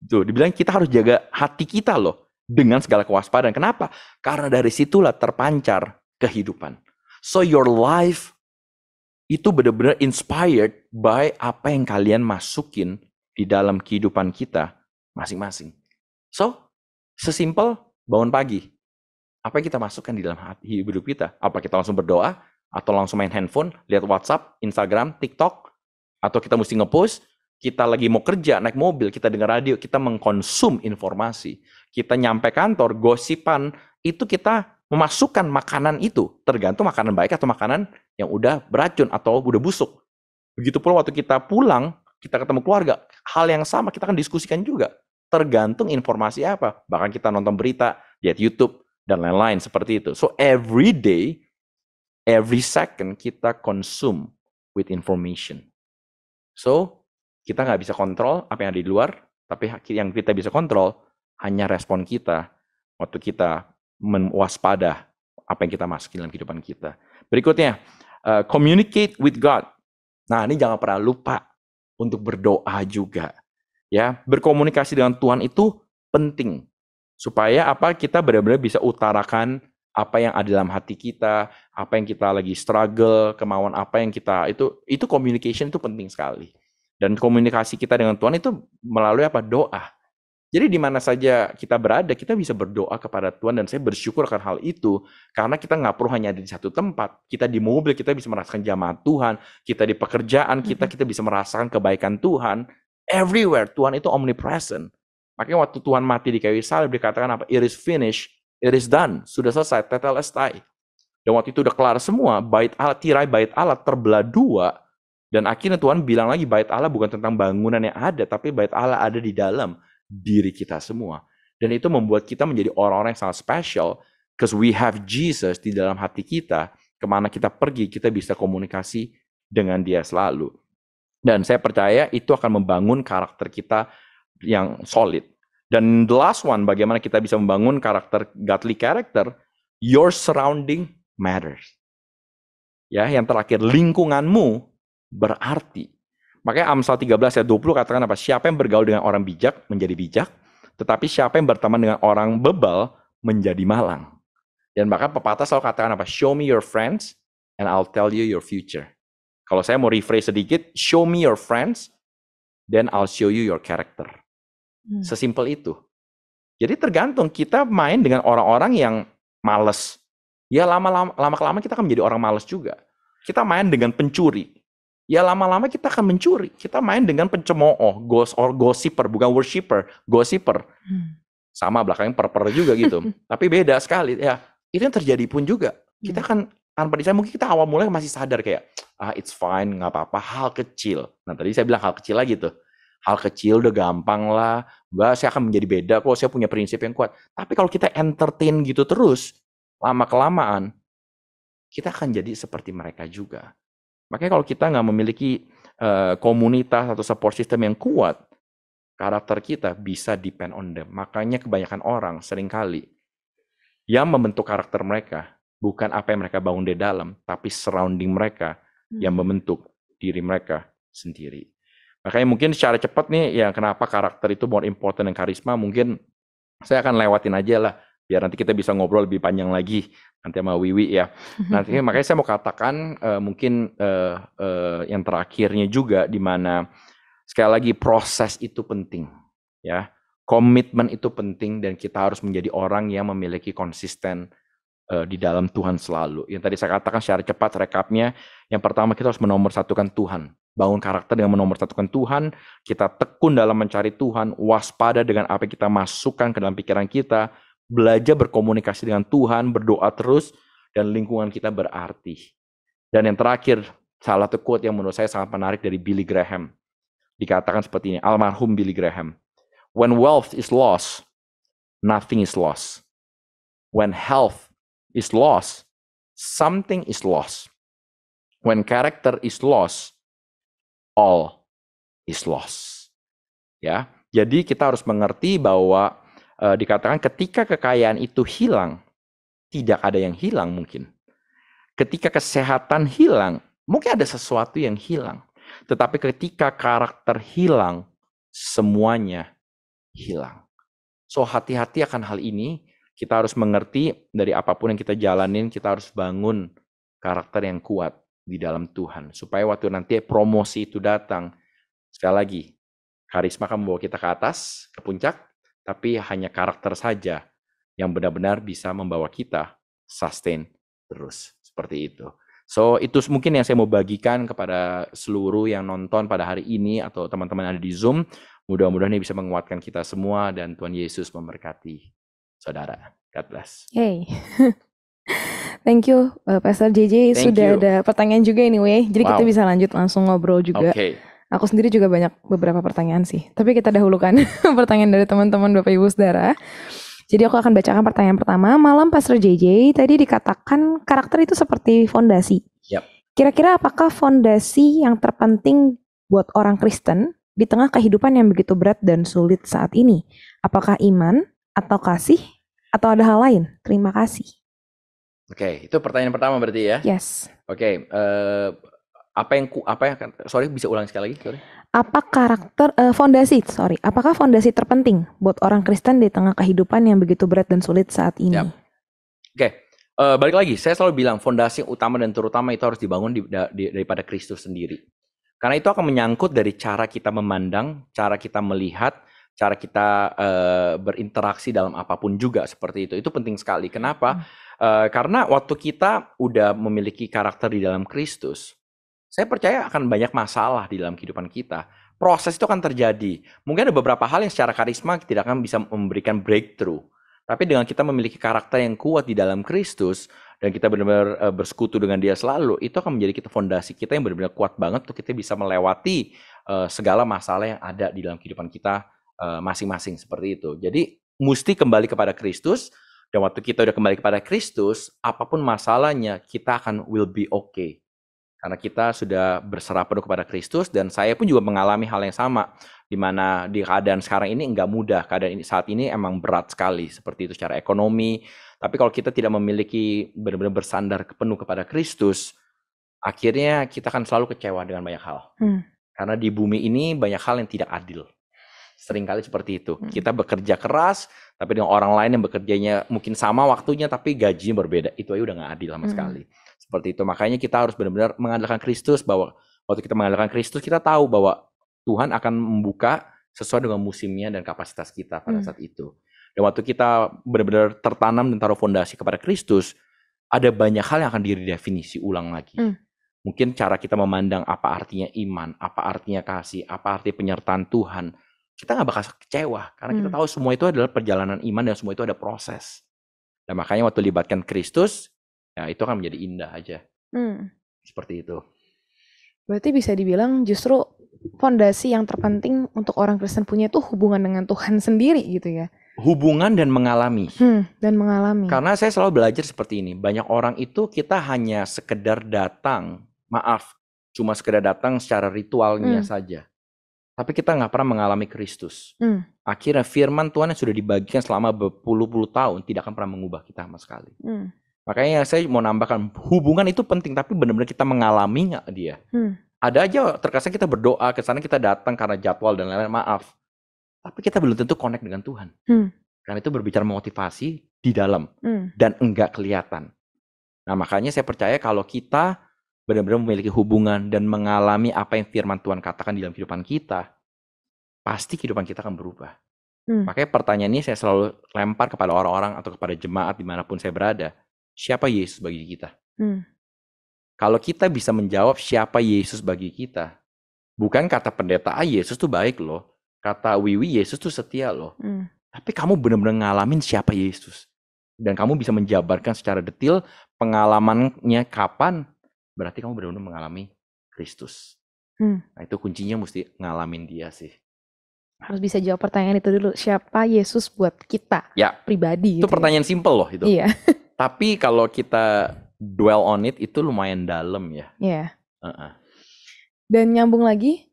Tuh, dibilang kita harus jaga hati kita loh dengan segala kewaspadaan. Kenapa? Karena dari situlah terpancar kehidupan. So your life itu benar-benar inspired by apa yang kalian masukin di dalam kehidupan kita masing-masing. So, sesimpel bangun pagi. Apa yang kita masukkan di dalam hati hidup kita? Apa kita langsung berdoa? Atau langsung main handphone, lihat WhatsApp, Instagram, TikTok? Atau kita mesti nge-post? Kita lagi mau kerja, naik mobil, kita dengar radio, kita mengkonsum informasi. Kita nyampe kantor, gosipan, itu kita memasukkan makanan itu. Tergantung makanan baik atau makanan yang udah beracun atau udah busuk. Begitu pula waktu kita pulang, kita ketemu keluarga, hal yang sama kita akan diskusikan juga. Tergantung informasi apa. Bahkan kita nonton berita, lihat YouTube, dan lain-lain seperti itu. So every day, every second kita consume with information. So, kita nggak bisa kontrol apa yang ada di luar, tapi yang kita bisa kontrol hanya respon kita waktu kita waspada apa yang kita masukin dalam kehidupan kita. Berikutnya, communicate with God. Nah, ini jangan pernah lupa untuk berdoa juga. Ya, berkomunikasi dengan Tuhan itu penting supaya apa kita benar-benar bisa utarakan apa yang ada dalam hati kita, apa yang kita lagi struggle, kemauan apa yang kita itu communication itu penting sekali. Dan komunikasi kita dengan Tuhan itu melalui apa? Doa. Jadi di mana saja kita berada, kita bisa berdoa kepada Tuhan dan saya bersyukur akan hal itu karena kita nggak perlu hanya ada di satu tempat. Kita di mobil kita bisa merasakan jamaat Tuhan, kita di pekerjaan kita bisa merasakan kebaikan Tuhan. Everywhere Tuhan itu omnipresent. Makanya waktu Tuhan mati di kayu salib dikatakan apa? It is finished, it is done, sudah selesai, tetelestai. Dan waktu itu udah kelar semua, bait Allah, tirai bait Allah terbelah dua. Dan akhirnya Tuhan bilang lagi bait Allah bukan tentang bangunan yang ada, tapi bait Allah ada di dalam diri kita semua. Dan itu membuat kita menjadi orang-orang yang sangat special because we have Jesus di dalam hati kita. Kemana kita pergi, kita bisa komunikasi dengan dia selalu. Dan saya percaya itu akan membangun karakter kita yang solid. Dan the last one, bagaimana kita bisa membangun karakter godly character, your surrounding matters. Ya, yang terakhir, lingkunganmu berarti. Makanya Amsal 13 ayat 20 katakan apa? Siapa yang bergaul dengan orang bijak menjadi bijak, tetapi siapa yang berteman dengan orang bebal menjadi malang. Dan bahkan pepatah selalu katakan apa? Show me your friends and I'll tell you your future. Kalau saya mau rephrase sedikit, show me your friends, then I'll show you your character. Sesimpel itu. Jadi tergantung kita main dengan orang-orang yang males. Ya lama-lama kita akan menjadi orang males juga. Kita main dengan pencuri. Ya lama-lama kita akan mencuri. Kita main dengan pencemooh, gossiper, bukan worshipper, gossiper. Sama belakangnya per juga gitu. Tapi beda sekali. Ya, itu yang terjadi pun juga. Kita kan tanpa disadari, mungkin kita awal mulai masih sadar kayak, it's fine, nggak apa-apa, hal kecil. Nah tadi saya bilang hal kecil lagi tuh. Hal kecil udah gampang lah. Mbak, saya akan menjadi beda kok, saya punya prinsip yang kuat. Tapi kalau kita entertain gitu terus, lama-kelamaan, kita akan jadi seperti mereka juga. Makanya kalau kita nggak memiliki komunitas atau support system yang kuat, karakter kita bisa depend on them. Makanya kebanyakan orang seringkali yang membentuk karakter mereka bukan apa yang mereka bangun di dalam, tapi surrounding mereka yang membentuk diri mereka sendiri. Makanya mungkin secara cepat nih, ya kenapa karakter itu more important than karisma, mungkin saya akan lewatin aja lah, biar nanti kita bisa ngobrol lebih panjang lagi nanti sama Wiwi ya. Nanti makanya saya mau katakan mungkin yang terakhirnya juga, di mana sekali lagi proses itu penting, ya. Komitmen itu penting, dan kita harus menjadi orang yang memiliki konsisten di dalam Tuhan selalu. Yang tadi saya katakan secara cepat rekapnya, yang pertama kita harus menomorsatukan Tuhan. Bangun karakter dengan menomorsatukan Tuhan, kita tekun dalam mencari Tuhan, waspada dengan apa yang kita masukkan ke dalam pikiran kita, belajar berkomunikasi dengan Tuhan, berdoa terus, dan lingkungan kita berarti. Dan yang terakhir, salah satu quote yang menurut saya sangat menarik dari Billy Graham. Dikatakan seperti ini, almarhum Billy Graham. When wealth is lost, nothing is lost. When health is lost, something is lost. When character is lost, all is lost. Ya, jadi kita harus mengerti bahwa dikatakan ketika kekayaan itu hilang, tidak ada yang hilang mungkin. Ketika kesehatan hilang, mungkin ada sesuatu yang hilang. Tetapi ketika karakter hilang, semuanya hilang. So hati-hati akan hal ini. Kita harus mengerti dari apapun yang kita jalanin, kita harus bangun karakter yang kuat di dalam Tuhan. Supaya waktu nanti promosi itu datang, sekali lagi, karisma akan membawa kita ke atas, ke puncak, tapi hanya karakter saja yang benar-benar bisa membawa kita sustain terus. Seperti itu. So itu mungkin yang saya mau bagikan kepada seluruh yang nonton pada hari ini atau teman-teman ada di Zoom. Mudah-mudahan ini bisa menguatkan kita semua, dan Tuhan Yesus memberkati saudara. God bless.
Hey. Thank you, Pastor JJ. Sudah ada pertanyaan juga anyway. Jadi kita bisa lanjut langsung ngobrol juga. Aku sendiri juga banyak beberapa pertanyaan sih. Tapi kita dahulukan pertanyaan dari teman-teman Bapak Ibu Saudara. Jadi aku akan bacakan pertanyaan pertama. Malam Pastor JJ, tadi dikatakan karakter itu seperti fondasi. Kira-kira apakah fondasi yang terpenting buat orang Kristen di tengah kehidupan yang begitu berat dan sulit saat ini? Apakah iman, atau kasih, atau ada hal lain? Terima kasih.
Oke, itu pertanyaan pertama berarti ya?
Yes.
Oke, sorry, bisa ulang sekali lagi? Sorry.
Apakah fondasi terpenting buat orang Kristen di tengah kehidupan yang begitu berat dan sulit saat ini?
Oke, balik lagi, saya selalu bilang fondasi utama dan terutama itu harus dibangun daripada Kristus sendiri. Karena itu akan menyangkut dari cara kita memandang, cara kita melihat, cara kita berinteraksi dalam apapun juga seperti itu. Itu penting sekali. Kenapa? Karena waktu kita udah memiliki karakter di dalam Kristus, saya percaya akan banyak masalah di dalam kehidupan kita. Proses itu akan terjadi. Mungkin ada beberapa hal yang secara karisma tidak akan bisa memberikan breakthrough. Tapi dengan kita memiliki karakter yang kuat di dalam Kristus, dan kita benar-benar bersekutu dengan Dia selalu, itu akan menjadi kita fondasi kita yang benar-benar kuat banget untuk kita bisa melewati segala masalah yang ada di dalam kehidupan kita masing-masing seperti itu. Jadi mesti kembali kepada Kristus, dan waktu kita udah kembali kepada Kristus, apapun masalahnya kita akan will be okay. Karena kita sudah berserah penuh kepada Kristus, dan saya pun juga mengalami hal yang sama, di mana di keadaan sekarang ini enggak mudah, keadaan ini saat ini emang berat sekali seperti itu secara ekonomi. Tapi kalau kita tidak memiliki benar-benar bersandar penuh kepada Kristus, akhirnya kita akan selalu kecewa dengan banyak hal. Karena di bumi ini banyak hal yang tidak adil. Seringkali seperti itu. Kita bekerja keras, tapi dengan orang lain yang bekerjanya mungkin sama waktunya, tapi gajinya berbeda. Itu aja udah nggak adil sama sekali. Seperti itu. Makanya kita harus benar-benar mengandalkan Kristus, bahwa waktu kita mengandalkan Kristus, kita tahu bahwa Tuhan akan membuka sesuai dengan musimnya dan kapasitas kita pada saat itu. Dan waktu kita benar-benar tertanam dan taruh fondasi kepada Kristus, ada banyak hal yang akan diredefinisi ulang lagi. Mungkin cara kita memandang apa artinya iman, apa artinya kasih, apa arti penyertaan Tuhan, kita nggak bakal kecewa. Karena kita tahu semua itu adalah perjalanan iman dan semua itu ada proses. Dan makanya waktu libatkan Kristus, ya itu akan menjadi indah aja. Seperti itu.
Berarti bisa dibilang justru fondasi yang terpenting untuk orang Kristen punya itu hubungan dengan Tuhan sendiri gitu ya.
Hubungan dan mengalami.
Dan mengalami.
Karena saya selalu belajar seperti ini. Banyak orang itu kita hanya sekedar datang, cuma sekedar datang secara ritualnya saja. Tapi kita nggak pernah mengalami Kristus. Akhirnya firman Tuhan yang sudah dibagikan selama berpuluh-puluh tahun tidak akan pernah mengubah kita sama sekali. Makanya saya mau nambahkan, hubungan itu penting, tapi benar-benar kita mengalami nggak dia. Ada aja terkesan kita berdoa, kesana kita datang karena jadwal dan lain-lain, tapi kita belum tentu connect dengan Tuhan. Karena itu berbicara motivasi di dalam dan enggak kelihatan. Nah makanya saya percaya kalau kita benar-benar memiliki hubungan dan mengalami apa yang firman Tuhan katakan di dalam kehidupan kita, pasti kehidupan kita akan berubah. Makanya pertanyaan ini saya selalu lempar kepada orang-orang atau kepada jemaat dimanapun saya berada. Siapa Yesus bagi kita? Kalau kita bisa menjawab siapa Yesus bagi kita, bukan kata pendeta, Yesus tuh baik loh. Kata Wiwi, Yesus tuh setia loh. Tapi kamu benar-benar ngalamin siapa Yesus. Dan kamu bisa menjabarkan secara detail pengalamannya kapan, berarti kamu benar-benar mengalami Kristus. Nah itu kuncinya mesti ngalamin dia sih.
Harus bisa jawab pertanyaan itu dulu. Siapa Yesus buat kita pribadi?
Itu gitu pertanyaan simple loh itu.
Iya.
Tapi kalau kita dwell on it, itu lumayan dalam ya.
Iya. Dan nyambung lagi,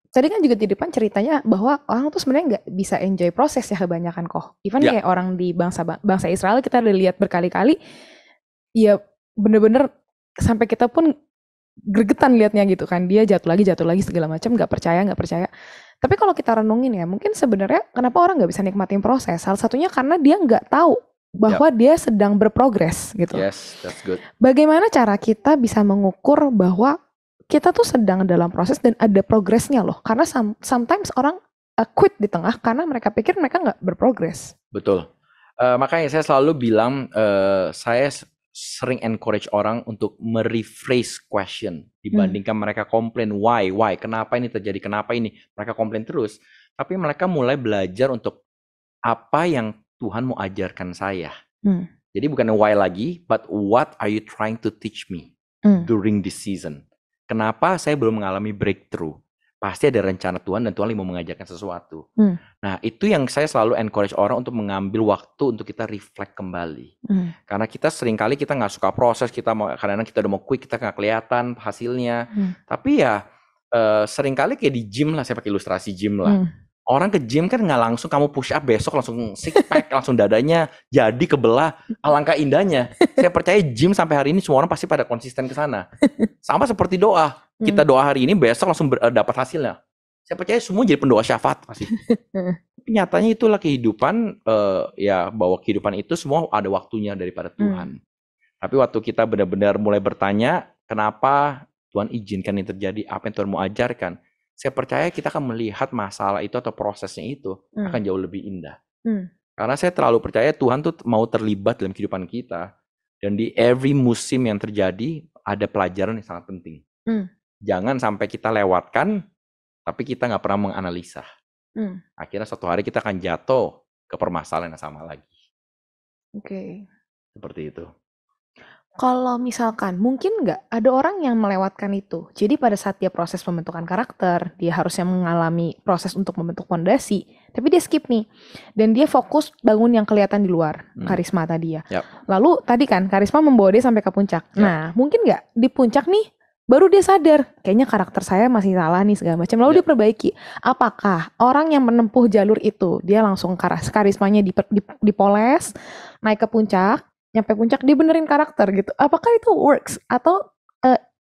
tadi kan juga di depan ceritanya bahwa orang tuh sebenarnya nggak bisa enjoy proses ya kebanyakan kok. Even kayak orang di bangsa Israel kita udah lihat berkali-kali, ya bener-bener sampai kita pun gregetan liatnya gitu kan. Dia jatuh lagi segala macam, nggak percaya. Tapi kalau kita renungin ya, mungkin sebenarnya kenapa orang nggak bisa nikmatin proses? Salah satunya karena dia nggak tahu bahwa dia sedang berprogres gitu.
Yes, that's good.
Bagaimana cara kita bisa mengukur bahwa kita tuh sedang dalam proses dan ada progresnya loh. Karena sometimes orang quit di tengah karena mereka pikir mereka nggak berprogres.
Betul. Makanya saya selalu bilang, saya sering encourage orang untuk merephrase question dibandingkan mereka komplain why, kenapa ini terjadi, kenapa ini, mereka komplain terus. Tapi mereka mulai belajar untuk apa yang Tuhan mau ajarkan saya. Jadi bukan why lagi, but what are you trying to teach me during this season? Kenapa saya belum mengalami breakthrough? Pasti ada rencana Tuhan dan Tuhan mau mengajarkan sesuatu. Nah itu yang saya selalu encourage orang untuk mengambil waktu untuk kita reflect kembali. Karena kita seringkali kita nggak suka proses, kadang-kadang kita udah mau quick, kita nggak kelihatan hasilnya. Tapi ya seringkali kayak di gym lah, saya pakai ilustrasi gym lah. Orang ke gym kan nggak langsung kamu push up besok langsung six pack, langsung dadanya jadi kebelah. Alangkah indahnya. Saya percaya gym sampai hari ini semua orang pasti pada konsisten ke sana. Sama seperti doa. Kita doa hari ini besok langsung dapat hasilnya. Saya percaya semua jadi pendoa syafaat pasti. Tapi nyatanya itulah kehidupan, ya bahwa kehidupan itu semua ada waktunya daripada Tuhan. Tapi waktu kita benar-benar mulai bertanya, kenapa Tuhan izinkan ini terjadi, apa yang Tuhan mau ajarkan, saya percaya kita akan melihat masalah itu atau prosesnya itu akan jauh lebih indah. Karena saya terlalu percaya Tuhan tuh mau terlibat dalam kehidupan kita. Dan di every musim yang terjadi ada pelajaran yang sangat penting. Jangan sampai kita lewatkan, tapi kita nggak pernah menganalisa. Akhirnya suatu hari kita akan jatuh ke permasalahan yang sama lagi. Seperti itu.
Kalau misalkan, mungkin nggak ada orang yang melewatkan itu. Jadi pada saat dia proses pembentukan karakter, dia harusnya mengalami proses untuk membentuk fondasi, tapi dia skip nih. Dan dia fokus bangun yang kelihatan di luar, karisma tadi ya. Lalu tadi kan, karisma membawa dia sampai ke puncak. Nah, mungkin nggak di puncak nih, baru dia sadar, kayaknya karakter saya masih salah nih segala macam. Lalu dia perbaiki. Apakah orang yang menempuh jalur itu, dia langsung karismanya dipoles, naik ke puncak, nyampe puncak dia benerin karakter gitu. Apakah itu works atau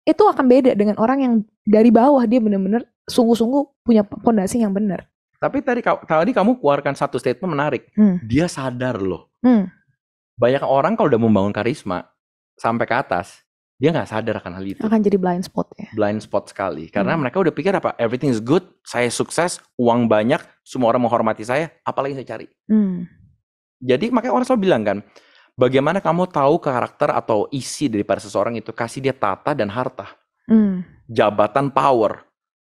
itu akan beda dengan orang yang dari bawah dia bener-bener sungguh-sungguh punya fondasi yang benar.
Tapi tadi kamu keluarkan satu statement menarik. Dia sadar loh. Banyak orang kalau udah membangun karisma sampai ke atas, dia nggak sadar akan hal itu.
Akan jadi blind spot ya.
Blind spot sekali. Karena mereka udah pikir apa? Everything is good, saya sukses, uang banyak, semua orang menghormati saya, apalagi saya cari. Jadi makanya orang selalu bilang kan, bagaimana kamu tahu karakter atau isi daripada seseorang itu? Kasih dia tata dan harta. Jabatan, power.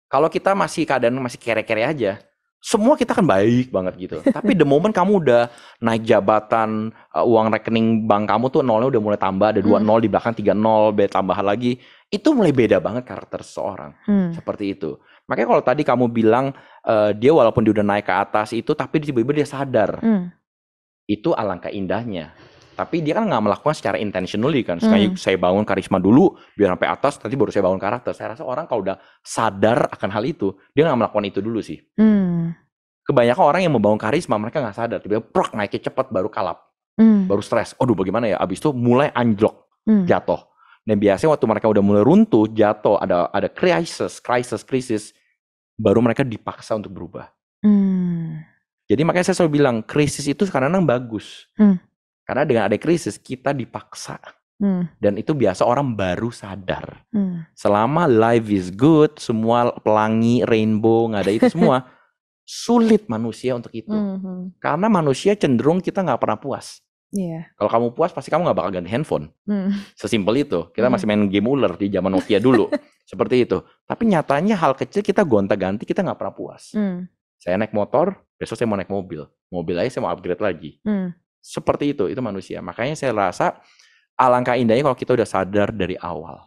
Kalau kita masih keadaan masih kere-kere aja, semua kita kan baik banget gitu. Tapi the moment kamu udah naik jabatan, uang rekening bank kamu tuh nolnya udah mulai tambah, ada 2 nol di belakang 3 nol, tambahan lagi, itu mulai beda banget karakter seseorang. Seperti itu. Makanya kalau tadi kamu bilang dia walaupun dia udah naik ke atas itu, tapi tiba-tiba dia sadar. Itu alangkah indahnya. Tapi dia kan nggak melakukan secara intentionally kan. Sekali saya bangun karisma dulu, biar sampai atas, nanti baru saya bangun karakter. Saya rasa orang kalau udah sadar akan hal itu, dia nggak melakukan itu dulu sih. Kebanyakan orang yang membangun karisma, mereka nggak sadar. Tiba-tiba prak, naiknya cepat, baru kalap. Baru stres. Aduh bagaimana ya? Abis itu mulai anjlok, jatuh. Dan biasanya waktu mereka udah mulai runtuh, jatuh, ada krisis, baru mereka dipaksa untuk berubah. Jadi makanya saya selalu bilang, krisis itu kadang-kadang bagus. Karena dengan ada krisis, kita dipaksa. Dan itu biasa orang baru sadar. Selama life is good, semua pelangi, rainbow, nggak ada itu semua, sulit manusia untuk itu. Karena manusia cenderung kita nggak pernah puas. Kalau kamu puas, pasti kamu nggak bakal ganti handphone. Sesimpel itu. Kita masih main game ular di zaman Nokia dulu. Seperti itu. Tapi nyatanya hal kecil kita gonta-ganti, kita nggak pernah puas. Saya naik motor, besok saya mau naik mobil. Mobil aja saya mau upgrade lagi. Seperti itu manusia. Makanya saya rasa alangkah indahnya kalau kita udah sadar dari awal.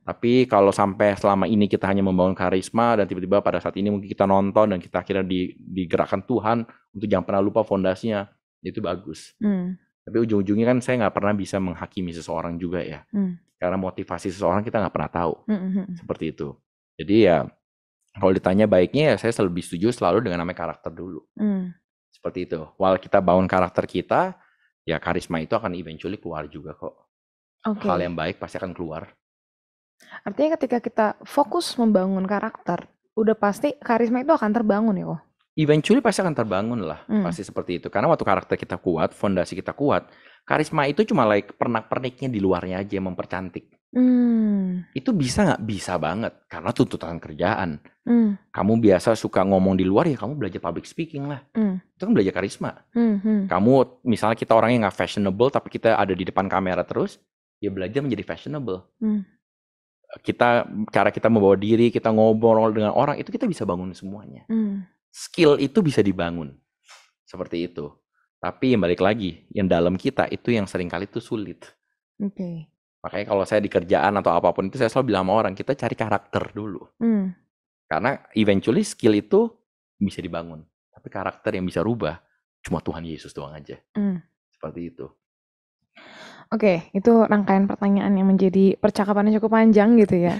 Tapi kalau sampai selama ini kita hanya membangun karisma dan tiba-tiba pada saat ini mungkin kita nonton dan kita akhirnya digerakkan Tuhan untuk jangan pernah lupa fondasinya, itu bagus. Tapi ujung-ujungnya kan saya nggak pernah bisa menghakimi seseorang juga ya. Karena motivasi seseorang kita nggak pernah tahu. Seperti itu. Jadi ya kalau ditanya baiknya ya saya lebih setuju selalu dengan namanya karakter dulu. Seperti itu. While kita bangun karakter kita, ya karisma itu akan eventually keluar juga kok. Hal yang baik pasti akan keluar.
Artinya ketika kita fokus membangun karakter, udah pasti karisma itu akan terbangun ya kok?
Eventually pasti akan terbangun lah. Pasti seperti itu. Karena waktu karakter kita kuat, fondasi kita kuat, karisma itu cuma pernak-perniknya di luarnya aja yang mempercantik. Itu bisa nggak? Bisa banget. Karena tuntutan kerjaan. Kamu biasa suka ngomong di luar, ya kamu belajar public speaking lah. Itu kan belajar karisma. Kamu, misalnya kita orangnya nggak fashionable, tapi kita ada di depan kamera terus, ya belajar menjadi fashionable. Cara kita membawa diri, kita ngobrol dengan orang, itu kita bisa bangun semuanya. Skill itu bisa dibangun. Seperti itu. Tapi yang balik lagi, yang dalam kita, itu yang seringkali itu sulit. Makanya kalau saya di kerjaan atau apapun itu, saya selalu bilang sama orang, kita cari karakter dulu. Karena eventually skill itu bisa dibangun. Tapi karakter yang bisa rubah, cuma Tuhan Yesus doang aja. Seperti itu.
Oke, itu rangkaian pertanyaan yang menjadi percakapan yang cukup panjang gitu ya.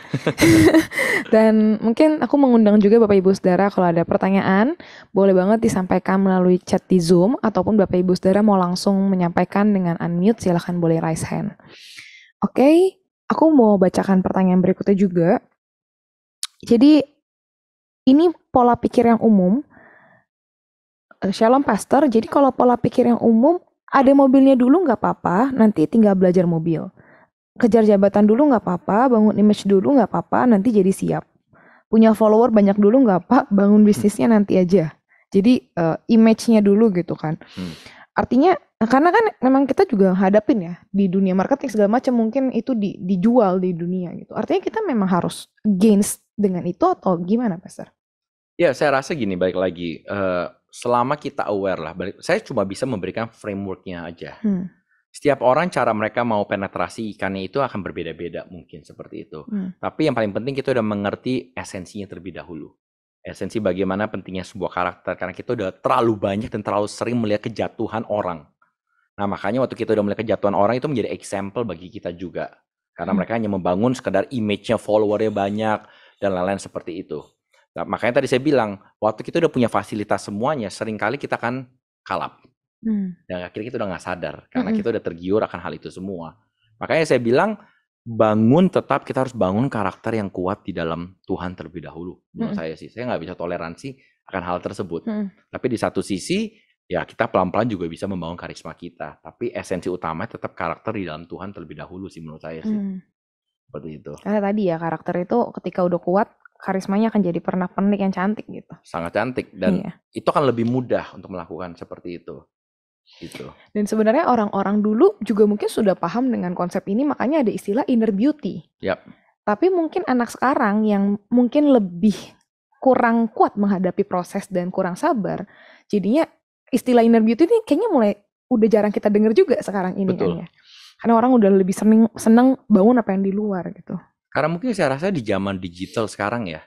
Dan mungkin aku mengundang juga Bapak Ibu Saudara kalau ada pertanyaan, boleh banget disampaikan melalui chat di Zoom, ataupun Bapak Ibu Saudara mau langsung menyampaikan dengan unmute, silahkan boleh raise hand. Oke, aku mau bacakan pertanyaan berikutnya juga. Jadi, ini pola pikir yang umum. Shalom Pastor, jadi kalau pola pikir yang umum, ada mobilnya dulu nggak apa-apa, nanti tinggal belajar mobil. Kejar jabatan dulu nggak apa-apa, bangun image dulu nggak apa-apa, nanti jadi siap. Punya follower banyak dulu nggak apa, bangun bisnisnya nanti aja. Jadi image-nya dulu gitu kan. Artinya, karena kan memang kita juga hadapin ya, di dunia marketing segala macam mungkin itu dijual di dunia gitu. Artinya kita memang harus gains dengan itu atau gimana Pastor?
Ya, saya rasa gini, balik lagi. Selama kita aware lah, saya cuma bisa memberikan framework-nya aja. Setiap orang cara mereka mau penetrasi ikannya itu akan berbeda-beda mungkin seperti itu. Tapi yang paling penting kita udah mengerti esensinya terlebih dahulu. Esensi bagaimana pentingnya sebuah karakter. Karena kita udah terlalu banyak dan terlalu sering melihat kejatuhan orang. Nah makanya waktu kita udah melihat kejatuhan orang itu menjadi example bagi kita juga. Karena mereka hanya membangun sekedar image-nya, followernya banyak, dan lain-lain seperti itu. Nah, makanya tadi saya bilang, waktu kita udah punya fasilitas semuanya, seringkali kita akan kalap. Dan akhirnya kita udah nggak sadar, karena kita udah tergiur akan hal itu semua. Makanya saya bilang, kita harus bangun karakter yang kuat di dalam Tuhan terlebih dahulu. Menurut saya sih, saya nggak bisa toleransi akan hal tersebut. Tapi di satu sisi, ya kita pelan-pelan juga bisa membangun karisma kita. Tapi esensi utama tetap karakter di dalam Tuhan terlebih dahulu sih menurut saya sih. Seperti itu.
Karena tadi ya karakter itu ketika udah kuat, karismanya akan jadi pernak-pernik yang cantik gitu.
Sangat cantik dan
Iya.
itu akan lebih mudah untuk melakukan seperti itu. Gitu.
Dan sebenarnya orang-orang dulu juga mungkin sudah paham dengan konsep ini, makanya ada istilah inner beauty.
Yap.
Tapi mungkin anak sekarang yang mungkin lebih kurang kuat menghadapi proses dan kurang sabar, jadinya istilah inner beauty ini kayaknya mulai udah jarang kita dengar juga sekarang ini
Betul.
kan ya. Karena orang udah lebih seneng bangun apa yang di luar gitu.
Karena mungkin saya rasa di zaman digital sekarang ya,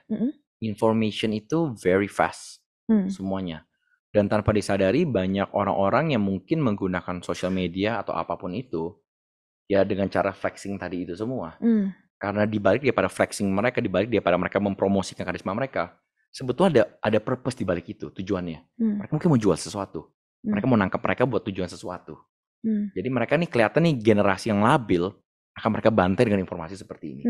information itu very fast semuanya. Dan tanpa disadari banyak orang-orang yang mungkin menggunakan sosial media atau apapun itu, ya dengan cara flexing tadi itu semua. Karena dibalik daripada flexing mereka, dibalik daripada mereka mempromosikan karisma mereka, sebetulnya ada purpose dibalik itu tujuannya. Mereka mungkin mau jual sesuatu. Mereka mau nangkap mereka buat tujuan sesuatu. Jadi mereka nih kelihatan nih generasi yang labil, akan mereka bantai dengan informasi seperti ini.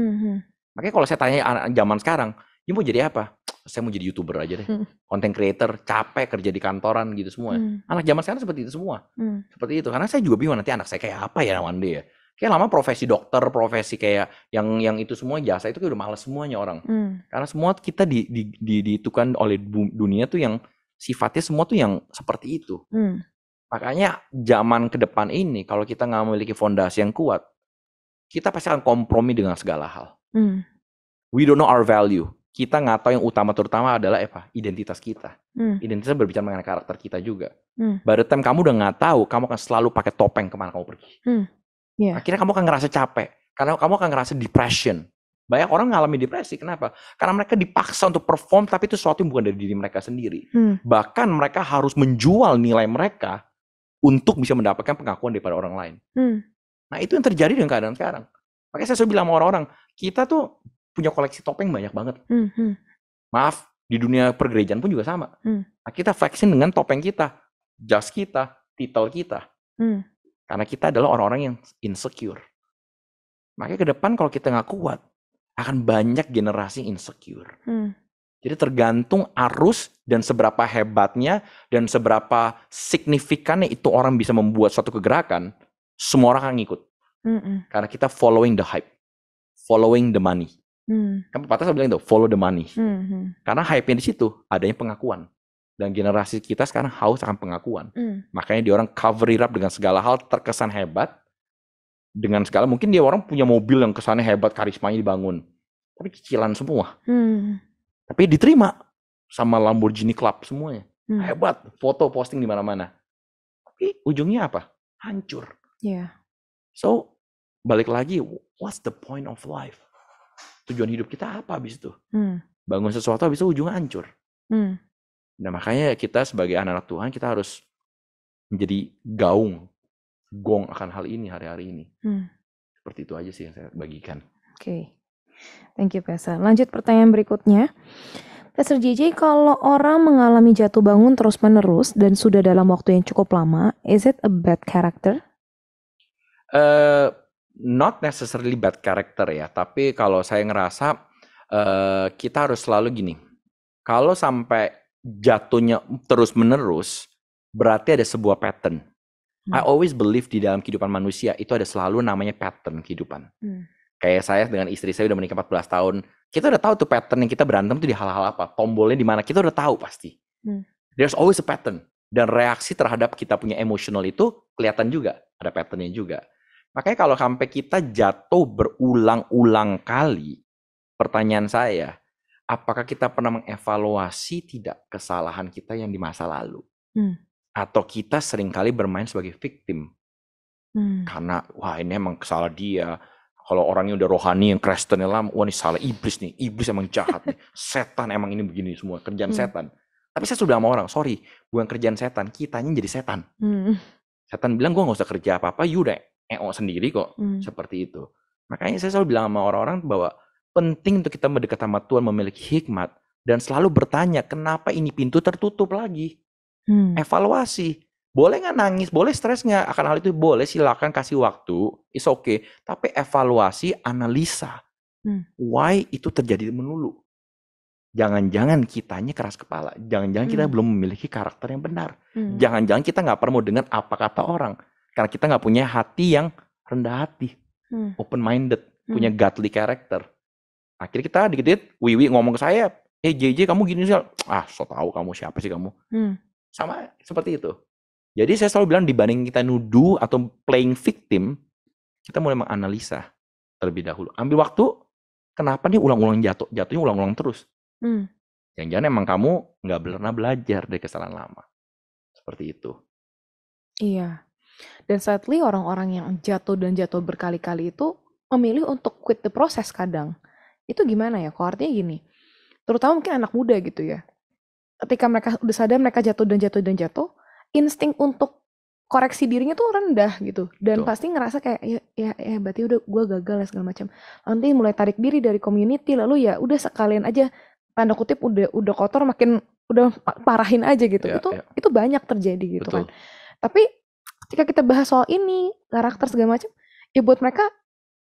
Makanya kalau saya tanya anak zaman sekarang, ya mau jadi apa? Saya mau jadi YouTuber aja deh. Content creator, capek kerja di kantoran gitu semua. Anak zaman sekarang seperti itu semua. Seperti itu. Karena saya juga bingung nanti anak saya kayak apa ya one day ya. Kayak lama profesi dokter, profesi kayak yang itu semua jasa itu kayak udah males semuanya orang. Karena semua kita ditukan oleh dunia tuh yang sifatnya semua tuh yang seperti itu. Makanya zaman ke depan ini kalau kita nggak memiliki fondasi yang kuat, kita pasti akan kompromi dengan segala hal. We don't know our value. Kita nggak tahu yang utama terutama adalah apa? Identitas kita. Identitas berbicara mengenai karakter kita juga. By the time kamu udah nggak tahu, kamu akan selalu pakai topeng kemana kamu pergi. Akhirnya kamu akan ngerasa capek. Karena kamu akan ngerasa depression. Banyak orang ngalami depresi. Kenapa? Karena mereka dipaksa untuk perform, tapi itu sesuatu yang bukan dari diri mereka sendiri. Bahkan mereka harus menjual nilai mereka untuk bisa mendapatkan pengakuan daripada orang lain. Nah itu yang terjadi dengan keadaan sekarang. Makanya saya selalu bilang sama orang-orang, kita tuh punya koleksi topeng banyak banget. Maaf, di dunia pergerejaan pun juga sama. Nah, kita flexing dengan topeng kita, jas kita, titel kita. Karena kita adalah orang-orang yang insecure. Makanya ke depan kalau kita nggak kuat, akan banyak generasi insecure. Jadi tergantung arus dan seberapa hebatnya dan seberapa signifikannya itu orang bisa membuat suatu kegerakan, semua orang akan ngikut. Karena kita following the hype, following the money. Kan pepatah saya bilang itu, follow the money. Karena hype-nya di situ, adanya pengakuan. Dan generasi kita sekarang haus akan pengakuan. Makanya dia orang cover it up dengan segala hal, terkesan hebat. Dengan segala, mungkin dia orang punya mobil yang kesannya hebat, karismanya dibangun. Tapi cicilan semua. Tapi diterima sama Lamborghini Club semuanya. Hebat, foto posting di mana-mana. Tapi ujungnya apa? Hancur. So, balik lagi, what's the point of life? Tujuan hidup kita apa habis itu? Bangun sesuatu habis itu ujungnya hancur. Nah makanya kita sebagai anak-anak Tuhan kita harus menjadi gong akan hal ini hari-hari ini. Seperti itu aja sih yang saya bagikan.
Oke. Thank you Pastor. Lanjut pertanyaan berikutnya. Pastor JJ, kalau orang mengalami jatuh bangun terus-menerus dan sudah dalam waktu yang cukup lama, is it a bad character?
Not necessarily bad character ya, tapi kalau saya ngerasa kita harus selalu gini. Kalau sampai jatuhnya terus-menerus, berarti ada sebuah pattern. I always believe di dalam kehidupan manusia itu ada selalu namanya pattern kehidupan. Kayak saya dengan istri saya udah menikah 14 tahun, kita udah tahu tuh pattern yang kita berantem tuh di hal-hal apa, tombolnya di mana, kita udah tahu pasti. There's always a pattern. Dan reaksi terhadap kita punya emotional itu kelihatan juga, ada patternnya juga. Makanya kalau sampai kita jatuh berulang-ulang kali, pertanyaan saya, apakah kita pernah mengevaluasi tidak kesalahan kita yang di masa lalu? Atau kita seringkali bermain sebagai victim? Karena, wah ini emang salah dia. Kalau orangnya udah rohani yang Kristen lama, wah ini salah iblis nih. Iblis emang jahat nih. Setan emang ini begini semua, kerjaan setan. Tapi saya sudah sama orang, sorry, bukan kerjaan setan, kitanya jadi setan. Setan bilang, gue gak usah kerja apa-apa, you udah sendiri kok. Seperti itu. Makanya saya selalu bilang sama orang-orang bahwa penting untuk kita mendekat sama Tuhan, memiliki hikmat, dan selalu bertanya, kenapa ini pintu tertutup lagi? Evaluasi. Boleh nggak nangis, boleh stres nggak akan hal itu, boleh, silakan kasih waktu, it's okay. Tapi evaluasi, analisa, why itu terjadi melulu. Jangan-jangan kitanya keras kepala, jangan-jangan kita belum memiliki karakter yang benar, jangan-jangan kita nggak pernah mau dengar apa kata orang, karena kita nggak punya hati yang rendah hati, open minded. punya godly character. Akhirnya kita dikit-dikit Wiwi ngomong ke saya, JJ kamu gini sih, so tahu kamu siapa sih kamu. Sama seperti itu. Jadi saya selalu bilang dibanding kita nuduh atau playing victim, kita mulai menganalisa terlebih dahulu. Ambil waktu, kenapa nih ulang-ulang jatuhnya ulang-ulang terus. Jangan-jangan emang kamu nggak pernah belajar dari kesalahan lama. Seperti itu.
Iya. Dan sadly orang-orang yang jatuh berkali-kali itu memilih untuk quit the process kadang. Itu gimana ya? Kok artinya gini, terutama mungkin anak muda gitu ya. Ketika mereka udah sadar mereka jatuh, insting untuk koreksi dirinya tuh rendah gitu. Dan pasti ngerasa kayak ya berarti udah gue gagal ya segala macam. Nanti mulai tarik diri dari community, lalu ya udah sekalian aja tanda kutip udah kotor makin udah parahin aja gitu. Itu banyak terjadi gitu kan. Tapi ketika kita bahas soal ini, karakter segala macam, ya buat mereka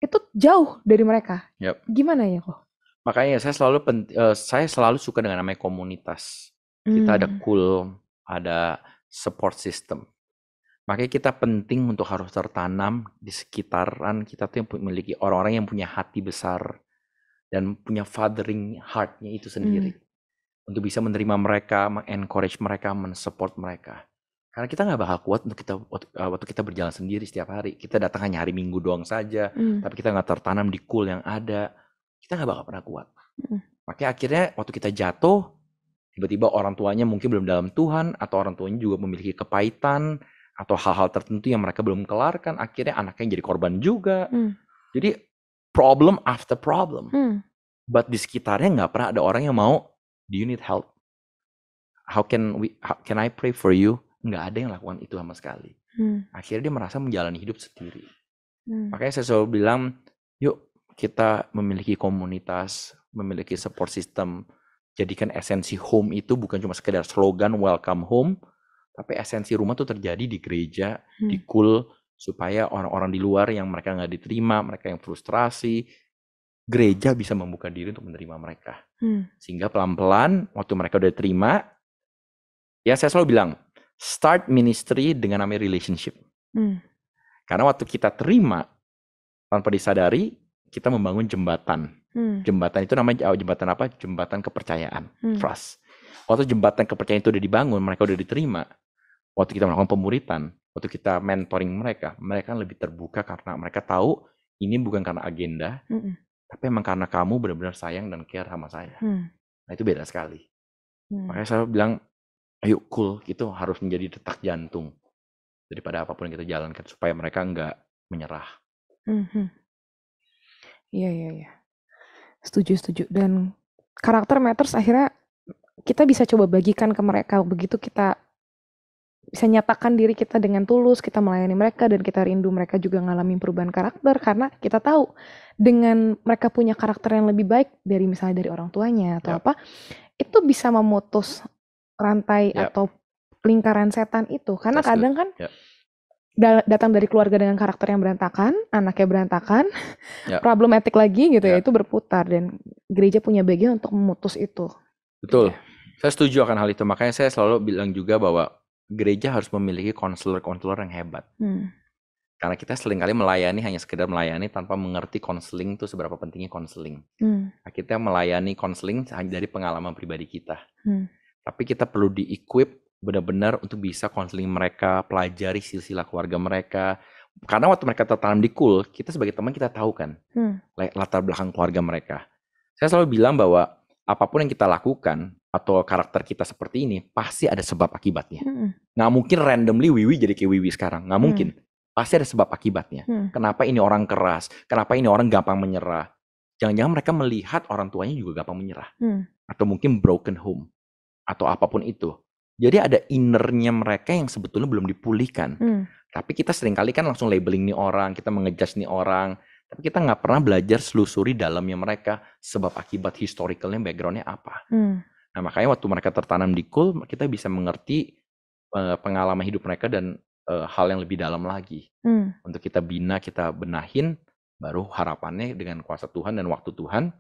itu jauh dari mereka. Gimana ya kok?
Makanya saya selalu suka dengan namanya komunitas. Kita ada ada support system. Makanya kita penting untuk harus tertanam di sekitaran kita tuh yang memiliki orang-orang yang punya hati besar dan punya fathering heart-nya itu sendiri. Untuk bisa menerima mereka, mengencourage mereka, mensupport mereka. Karena kita nggak bakal kuat untuk waktu kita berjalan sendiri setiap hari. Kita datang hanya hari Minggu doang saja, tapi kita nggak tertanam di cool yang ada. Kita nggak bakal pernah kuat. Makanya akhirnya waktu kita jatuh, tiba-tiba orang tuanya mungkin belum dalam Tuhan, atau orang tuanya juga memiliki kepahitan, atau hal-hal tertentu yang mereka belum kelarkan, akhirnya anaknya jadi korban juga. Jadi problem after problem. But di sekitarnya nggak pernah ada orang yang mau, do you need help? How can I pray for you? Nggak ada yang lakukan itu sama sekali. Akhirnya dia merasa menjalani hidup sendiri. Makanya saya selalu bilang, yuk kita memiliki komunitas, memiliki support system. Jadikan esensi home itu bukan cuma sekedar slogan welcome home, tapi esensi rumah tuh terjadi di gereja, di cool, supaya orang-orang di luar yang mereka nggak diterima, mereka yang frustrasi, gereja bisa membuka diri untuk menerima mereka. Sehingga pelan-pelan waktu mereka udah diterima, ya saya selalu bilang, start ministry dengan namanya relationship. Karena waktu kita terima, tanpa disadari, kita membangun jembatan. Jembatan itu namanya jembatan apa? Jembatan kepercayaan, trust. Waktu jembatan kepercayaan itu udah dibangun, mereka udah diterima. Waktu kita melakukan pemuritan, waktu kita mentoring mereka lebih terbuka karena mereka tahu ini bukan karena agenda, tapi emang karena kamu benar-benar sayang dan care sama saya. Nah itu beda sekali. Makanya saya bilang, ayo cool, itu harus menjadi detak jantung daripada apapun yang kita jalankan supaya mereka nggak menyerah.
Iya. Setuju. Dan karakter matters akhirnya kita bisa coba bagikan ke mereka. Begitu kita bisa nyatakan diri kita dengan tulus, kita melayani mereka dan kita rindu mereka juga ngalamin perubahan karakter karena kita tahu dengan mereka punya karakter yang lebih baik dari misalnya dari orang tuanya atau apa, itu bisa memutus rantai atau lingkaran setan itu. Karena kadang kan datang dari keluarga dengan karakter yang berantakan, anaknya berantakan, problematik lagi gitu ya, itu berputar dan gereja punya bagian untuk memutus itu.
Betul. Saya setuju akan hal itu. Makanya saya selalu bilang juga bahwa gereja harus memiliki konselor-konselor yang hebat. Karena kita seringkali melayani hanya sekedar melayani tanpa mengerti konseling itu seberapa pentingnya konseling. Kita melayani konseling hanya dari pengalaman pribadi kita. Tapi kita perlu di-equip benar-benar untuk bisa konseling mereka, pelajari silsilah keluarga mereka. Karena waktu mereka tertanam di cool, kita sebagai teman kita tahu kan latar belakang keluarga mereka. Saya selalu bilang bahwa apapun yang kita lakukan atau karakter kita seperti ini pasti ada sebab akibatnya. Nggak mungkin randomly Wiwi jadi kayak Wiwi sekarang, nggak mungkin. Pasti ada sebab akibatnya. Kenapa ini orang keras? Kenapa ini orang gampang menyerah? Jangan-jangan mereka melihat orang tuanya juga gampang menyerah, atau mungkin broken home, atau apapun itu. Jadi ada innernya mereka yang sebetulnya belum dipulihkan. Tapi kita seringkali kan langsung labeling nih orang, kita mengejudge nih orang. Tapi kita nggak pernah belajar selusuri dalamnya mereka, sebab akibat historicalnya, backgroundnya apa. Nah makanya waktu mereka tertanam di cool, kita bisa mengerti pengalaman hidup mereka dan hal yang lebih dalam lagi. Untuk kita bina, kita benahin, baru harapannya dengan kuasa Tuhan dan waktu Tuhan,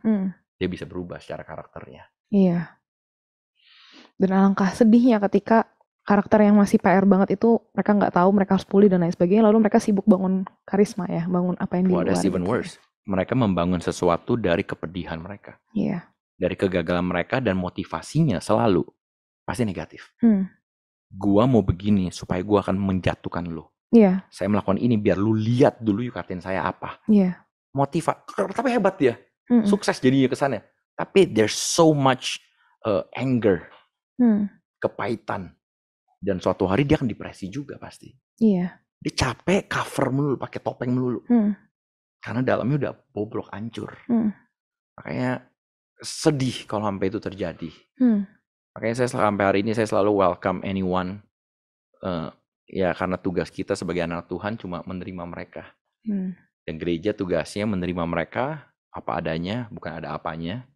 dia bisa berubah secara karakternya.
Iya. Dan alangkah sedihnya ketika karakter yang masih PR banget itu mereka nggak tahu, mereka harus pulih dan lain sebagainya, lalu mereka sibuk bangun karisma ya, bangun apa yang di luar.
That's even worse. mereka membangun sesuatu dari kepedihan mereka,
Iya.
dari kegagalan mereka, dan motivasinya selalu pasti negatif.
Hmm.
Gua mau begini supaya gua akan menjatuhkan lu.
Iya.
Saya melakukan ini biar lu lihat dulu yuk katain saya apa.
Iya.
Tapi hebat dia.
Mm-mm.
Sukses jadinya kesannya. Tapi there's so much anger, kepahitan. Dan suatu hari dia akan depresi juga pasti.
Iya.
Dia capek cover melulu, pakai topeng melulu. Karena dalamnya udah bobrok, hancur. Makanya sedih kalau sampai itu terjadi. Makanya saya sampai hari ini saya selalu welcome anyone. Ya karena tugas kita sebagai anak Tuhan cuma menerima mereka. Dan gereja tugasnya menerima mereka apa adanya, bukan ada apanya.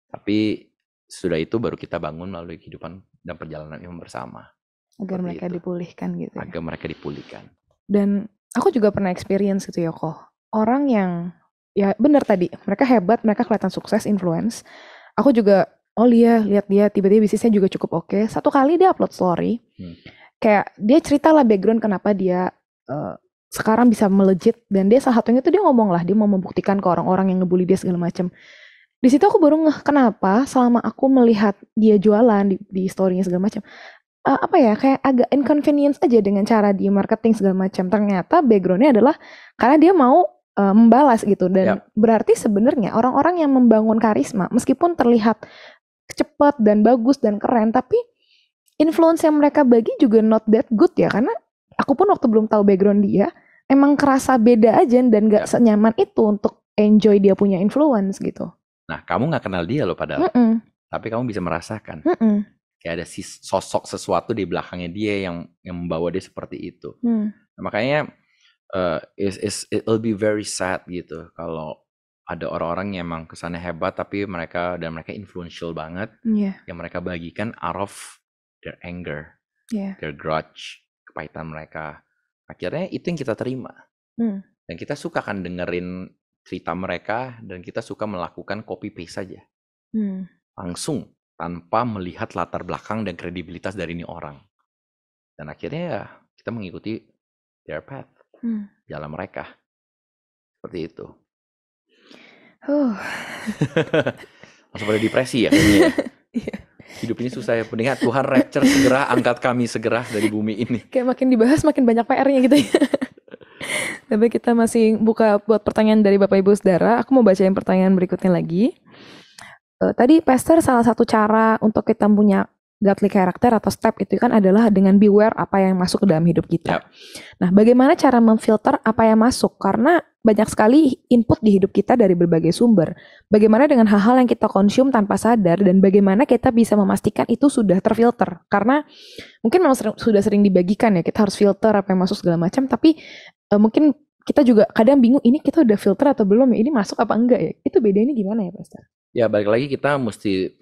Tapi sudah itu baru kita bangun melalui kehidupan dan perjalanan yang bersama.
Agar
Seperti
mereka
itu.
dipulihkan gitu ya.
Agar mereka dipulihkan.
Dan aku juga pernah experience gitu ya kok. Orang yang, ya benar tadi, mereka hebat, mereka kelihatan sukses, influence. Aku juga, lihat dia, tiba-tiba bisnisnya juga cukup oke. Satu kali dia upload story, kayak dia cerita lah background kenapa dia sekarang bisa melejit. Dan dia salah satunya tuh dia ngomong lah, dia mau membuktikan ke orang-orang yang ngebully dia segala macam. Di situ aku baru ngeh kenapa selama aku melihat dia jualan di story-nya segala macam, kayak agak inconvenience aja dengan cara dia marketing segala macam. Ternyata background-nya adalah karena dia mau membalas gitu. Dan berarti sebenarnya orang-orang yang membangun karisma, meskipun terlihat cepat dan bagus dan keren, tapi influence yang mereka bagi juga not that good ya. Karena aku pun waktu belum tahu background dia, emang kerasa beda aja dan gak senyaman itu untuk enjoy dia punya influence gitu.
Nah, kamu gak kenal dia loh padahal. Tapi kamu bisa merasakan. Kayak ada sosok sesuatu di belakangnya dia yang membawa dia seperti itu. Nah, makanya it'll be very sad gitu kalau ada orang-orang yang emang kesannya hebat tapi mereka influential banget. Yang mereka bagikan out of their anger, their grudge, kepahitan mereka. Akhirnya itu yang kita terima. Dan kita suka kan dengerin cerita mereka dan kita suka melakukan copy paste saja. Langsung tanpa melihat latar belakang dan kredibilitas dari ini orang. Dan akhirnya ya kita mengikuti their path, jalan mereka. Seperti itu. Langsung pada depresi ya kayaknya. Hidup ini susah ya. Mendingan Tuhan rapture segera, angkat kami segera dari bumi ini.
Kayak makin dibahas makin banyak PR-nya gitu ya. Tapi kita masih buka buat pertanyaan dari Bapak Ibu Saudara. Aku mau bacain pertanyaan berikutnya lagi. Tadi Pastor salah satu cara untuk kita punya godly character atau step itu kan adalah dengan beware apa yang masuk ke dalam hidup kita. Nah, bagaimana cara memfilter apa yang masuk? Karena banyak sekali input di hidup kita dari berbagai sumber. Bagaimana dengan hal-hal yang kita konsum tanpa sadar dan bagaimana kita bisa memastikan itu sudah terfilter? Karena mungkin memang sudah sering dibagikan ya, kita harus filter apa yang masuk segala macam, tapi mungkin kita juga kadang bingung ini kita udah filter atau belum ya, ini masuk apa enggak ya? Itu bedanya gimana ya, Pastor?
Ya balik lagi kita mesti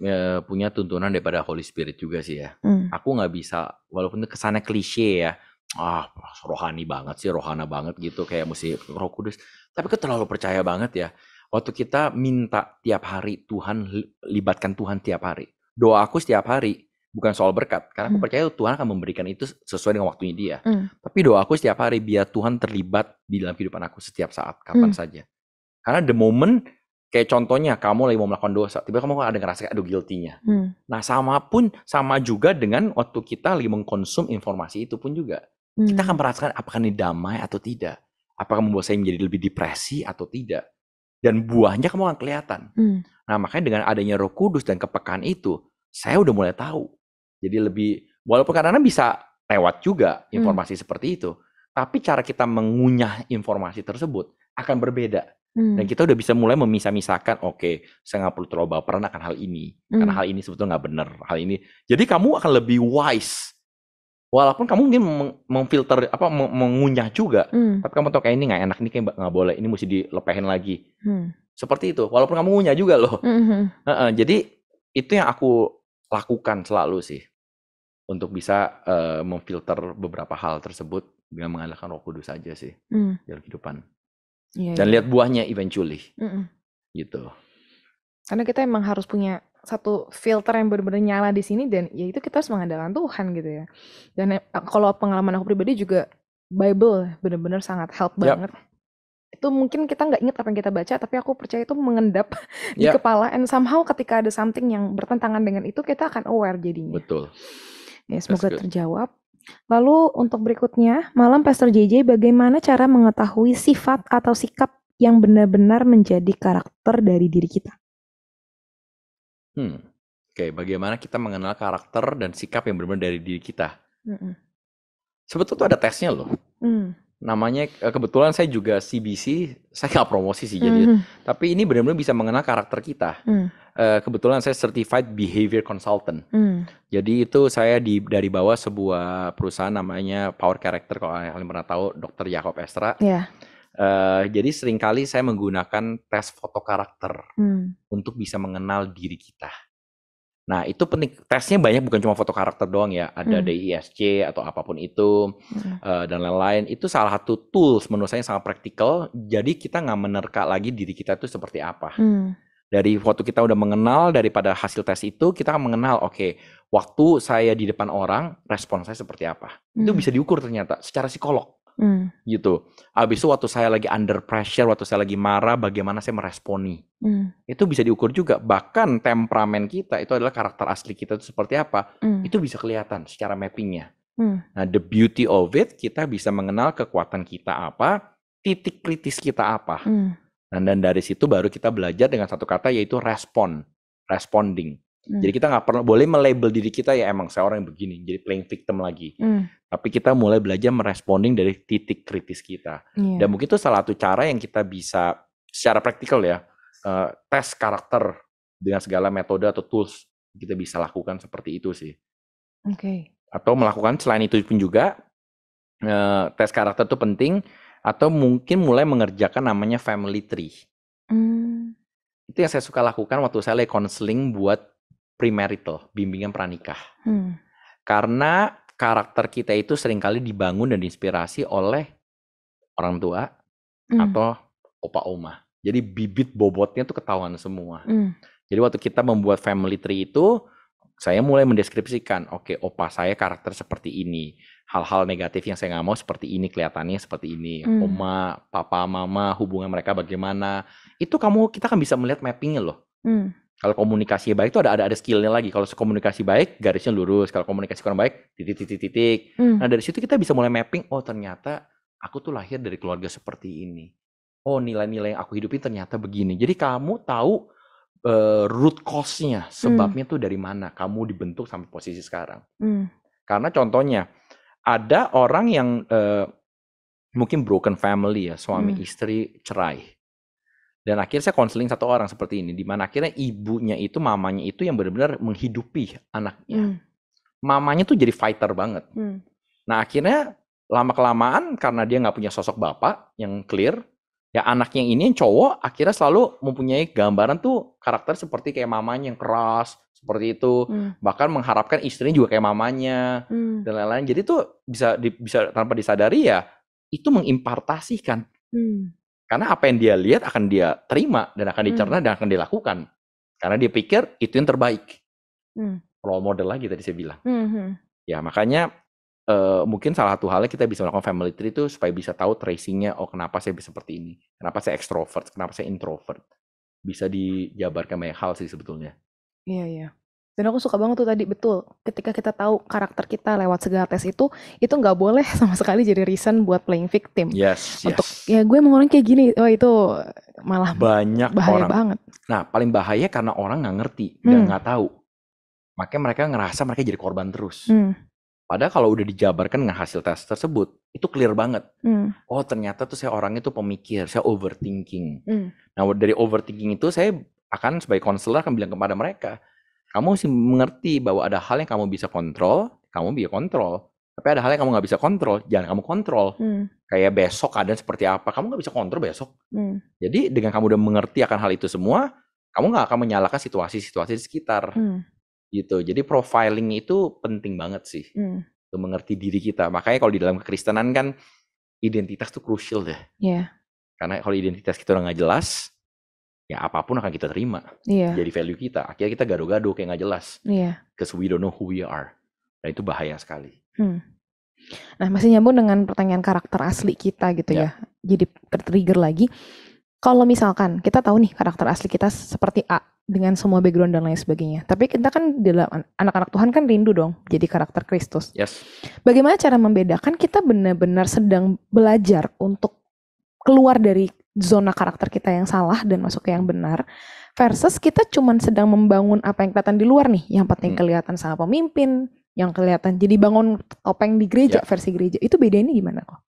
punya tuntunan daripada Holy Spirit juga sih ya. Aku nggak bisa, walaupun kesannya klise ya, rohani banget sih, rohana banget gitu, kayak mesti Roh Kudus. Tapi aku terlalu percaya banget ya. Waktu kita minta tiap hari Tuhan, libatkan Tuhan tiap hari. Doa aku setiap hari bukan soal berkat, karena aku percaya Tuhan akan memberikan itu sesuai dengan waktunya dia. Tapi doa aku setiap hari biar Tuhan terlibat di dalam kehidupan aku setiap saat, kapan saja. Karena the moment, kayak contohnya kamu lagi mau melakukan dosa, tiba-tiba kamu ada ngerasa aduh guilty-nya. Nah sama juga dengan waktu kita lagi mengkonsum informasi itu pun juga. Kita akan merasakan apakah ini damai atau tidak. Apakah membuat saya menjadi lebih depresi atau tidak. Dan buahnya kamu akan kelihatan. Nah makanya dengan adanya Roh Kudus dan kepekaan itu, saya udah mulai tahu. Jadi lebih, walaupun kadang-kadang bisa lewat juga informasi seperti itu. Tapi cara kita mengunyah informasi tersebut akan berbeda. Dan kita udah bisa mulai memisah-misahkan, oke, saya nggak perlu terlalu baperan akan hal ini. Karena hal ini sebetulnya nggak benar. Hal ini. Jadi kamu akan lebih wise. Walaupun kamu mungkin memfilter, mengunyah juga. Tapi kamu tahu kayak ini nggak enak, ini kayak nggak boleh. Ini mesti dilepehin lagi. Seperti itu. Walaupun kamu ngunyah juga loh. Jadi itu yang aku lakukan selalu sih. Untuk bisa memfilter beberapa hal tersebut dengan mengandalkan Roh Kudus saja sih. Dalam kehidupan. Dan lihat buahnya eventually. Gitu.
Karena kita emang harus punya satu filter yang benar-benar nyala di sini dan ya itu kita harus mengandalkan Tuhan gitu ya. Dan kalau pengalaman aku pribadi juga Bible benar-benar sangat help banget. itu mungkin kita nggak ingat apa yang kita baca, tapi aku percaya itu mengendap di
Ya,
kepala, and somehow ketika ada something yang bertentangan dengan itu, kita akan aware jadinya.
betul.
Ya,
That's
semoga
good.
terjawab. Lalu untuk berikutnya, Malam Pastor JJ, bagaimana cara mengetahui sifat atau sikap yang benar-benar menjadi karakter dari diri kita?
Oke, bagaimana kita mengenal karakter dan sikap yang benar-benar dari diri kita?
Mm-mm.
Sebetulnya tuh ada tesnya loh.
Mm.
Namanya kebetulan saya juga CBC, saya nggak promosi sih jadi,
Mhm.
tapi ini benar-benar bisa mengenal karakter kita.
Mm.
Kebetulan saya Certified Behavior Consultant.
Mm.
Jadi itu saya dari bawah sebuah perusahaan namanya Power Character, kalau kalian pernah tahu, Dr. Jacob Estra.
Ya.
Jadi seringkali saya menggunakan tes foto karakter untuk bisa mengenal diri kita. Nah itu penting, tesnya banyak, bukan cuma foto karakter doang ya, ada DISC atau apapun itu, dan lain-lain. Itu salah satu tools menurut saya yang sangat praktikal, jadi kita nggak menerka lagi diri kita itu seperti apa. Dari foto kita udah mengenal, daripada hasil tes itu, kita akan mengenal, oke, waktu saya di depan orang, respon saya seperti apa. Itu bisa diukur ternyata, secara psikolog. Gitu. Habis itu waktu saya lagi under pressure, waktu saya lagi marah, bagaimana saya meresponi. Itu bisa diukur juga. Bahkan temperamen kita, itu adalah karakter asli kita itu seperti apa. Itu bisa kelihatan secara mappingnya. Nah, the beauty of it, kita bisa mengenal kekuatan kita apa, titik kritis kita apa. Dan dari situ baru kita belajar dengan satu kata, yaitu responding. Jadi kita nggak pernah boleh melabel diri kita, ya emang saya orang yang begini, jadi playing victim lagi. Tapi kita mulai belajar meresponding dari titik kritis kita. Dan mungkin itu salah satu cara yang kita bisa secara praktikal ya, tes karakter dengan segala metode atau tools kita bisa lakukan seperti itu sih.
Oke.
Atau melakukan selain itu pun juga, tes karakter itu penting, atau mungkin mulai mengerjakan namanya family tree. Itu yang saya suka lakukan waktu saya lagi counseling buat premarital, bimbingan pranikah. Karena karakter kita itu seringkali dibangun dan diinspirasi oleh orang tua atau opa oma. Jadi bibit bobotnya tuh ketahuan semua. Jadi waktu kita membuat family tree itu, saya mulai mendeskripsikan, oke, opa saya karakter seperti ini. Hal-hal negatif yang saya nggak mau seperti ini, kelihatannya seperti ini. Oma, papa, mama, hubungan mereka bagaimana. Itu kita kan bisa melihat mappingnya loh. Kalau komunikasi baik itu ada skillnya lagi. Kalau komunikasi baik, garisnya lurus. Kalau komunikasi kurang baik, titik. Nah dari situ kita bisa mulai mapping, oh ternyata aku tuh lahir dari keluarga seperti ini. Oh nilai-nilai yang aku hidupin ternyata begini. Jadi kamu tahu root cause-nya, sebabnya tuh dari mana kamu dibentuk sampai posisi sekarang. Karena contohnya, ada orang yang mungkin broken family ya, suami istri cerai. Dan akhirnya saya konseling satu orang seperti ini, di mana akhirnya ibunya itu, mamanya itu yang benar-benar menghidupi anaknya. Mamanya tuh jadi fighter banget. Nah akhirnya lama-kelamaan karena dia nggak punya sosok bapak yang clear, ya anaknya ini yang cowok akhirnya selalu mempunyai gambaran tuh karakter seperti kayak mamanya yang keras, seperti itu. Bahkan mengharapkan istrinya juga kayak mamanya, dan lain-lain. Jadi tuh bisa tanpa disadari ya, itu mengimpartasikan. Karena apa yang dia lihat akan dia terima dan akan dicerna dan akan dilakukan. Karena dia pikir itu yang terbaik. Role model lagi tadi saya bilang. Ya makanya mungkin salah satu halnya kita bisa melakukan family tree itu supaya bisa tahu tracingnya, oh kenapa saya bisa seperti ini. Kenapa saya extrovert, kenapa saya introvert. Bisa dijabarkan banyak hal sih sebetulnya.
Iya. Dan aku suka banget tuh tadi, betul. Ketika kita tahu karakter kita lewat segala tes itu nggak boleh sama sekali jadi reason buat playing victim.
Yes.
Untuk, ya gue mau orang kayak gini, itu malah
banyak
bahaya
orang.
banget.
Nah, paling bahaya karena orang nggak ngerti, dan nggak tahu. Makanya mereka ngerasa mereka jadi korban terus. Padahal kalau udah dijabarkan dengan hasil tes tersebut, itu clear banget. Oh ternyata tuh saya orangnya tuh pemikir, saya overthinking. Nah dari overthinking itu saya akan sebagai konselor akan bilang kepada mereka, kamu mesti mengerti bahwa ada hal yang kamu bisa kontrol, kamu bisa kontrol. Tapi ada hal yang kamu nggak bisa kontrol, jangan kamu kontrol. Kayak besok keadaan seperti apa, kamu nggak bisa kontrol besok. Jadi dengan kamu udah mengerti akan hal itu semua, kamu nggak akan menyalahkan situasi-situasi di sekitar. Gitu. Jadi profiling itu penting banget sih. Untuk mengerti diri kita. Makanya kalau di dalam kekristenan kan identitas tuh crucial deh. Karena kalau identitas kita udah nggak jelas, ya apapun akan kita terima. Jadi value kita. Akhirnya kita gado-gado kayak nggak jelas. Because we don't know who we are. Dan itu bahaya sekali.
Nah, masih nyambung dengan pertanyaan karakter asli kita gitu
Ya.
ya. Jadi tertrigger lagi. Kalau misalkan kita tahu nih karakter asli kita seperti A dengan semua background dan lain sebagainya. Tapi kita kan dalam anak-anak Tuhan kan rindu dong jadi karakter Kristus.
Yes.
Bagaimana cara membedakan kita benar-benar sedang belajar untuk keluar dari zona karakter kita yang salah dan masuk ke yang benar versus kita cuman sedang membangun apa yang kelihatan di luar nih, yang penting kelihatan sama pemimpin, yang kelihatan jadi bangun topeng di gereja, versi gereja. Itu bedainnya gimana kok?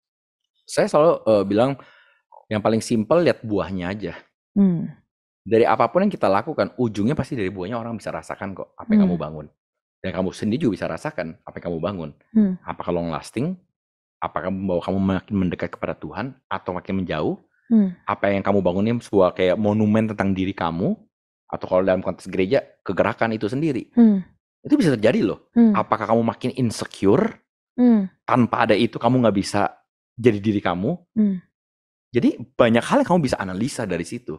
Saya selalu bilang yang paling simpel lihat buahnya aja.
Hmm.
Dari apapun yang kita lakukan, ujungnya pasti dari buahnya orang bisa rasakan kok apa yang kamu bangun. Dan kamu sendiri juga bisa rasakan apa yang kamu bangun. Apakah long lasting? Apakah membawa kamu makin mendekat kepada Tuhan atau makin menjauh? Apa yang kamu bangun ini sebuah kayak monumen tentang diri kamu, atau kalau dalam konteks gereja, kegerakan itu sendiri. Itu bisa terjadi loh. Apakah kamu makin insecure? Tanpa ada itu kamu nggak bisa jadi diri kamu. Jadi banyak hal yang kamu bisa analisa dari situ.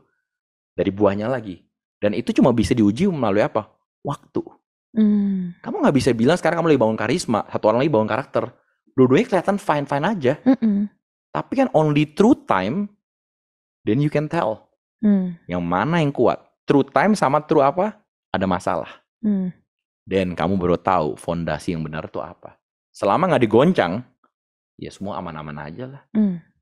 Dari buahnya lagi. Dan itu cuma bisa diuji melalui apa? Waktu. Kamu nggak bisa bilang sekarang kamu lagi bangun karisma, satu orang lagi bangun karakter. Dua-duanya kelihatan fine-fine aja. Tapi kan only through time, then you can tell. Yang mana yang kuat. Through time sama through apa? Ada masalah. Dan kamu baru tahu fondasi yang benar itu apa. Selama nggak digoncang, ya semua aman-aman aja lah.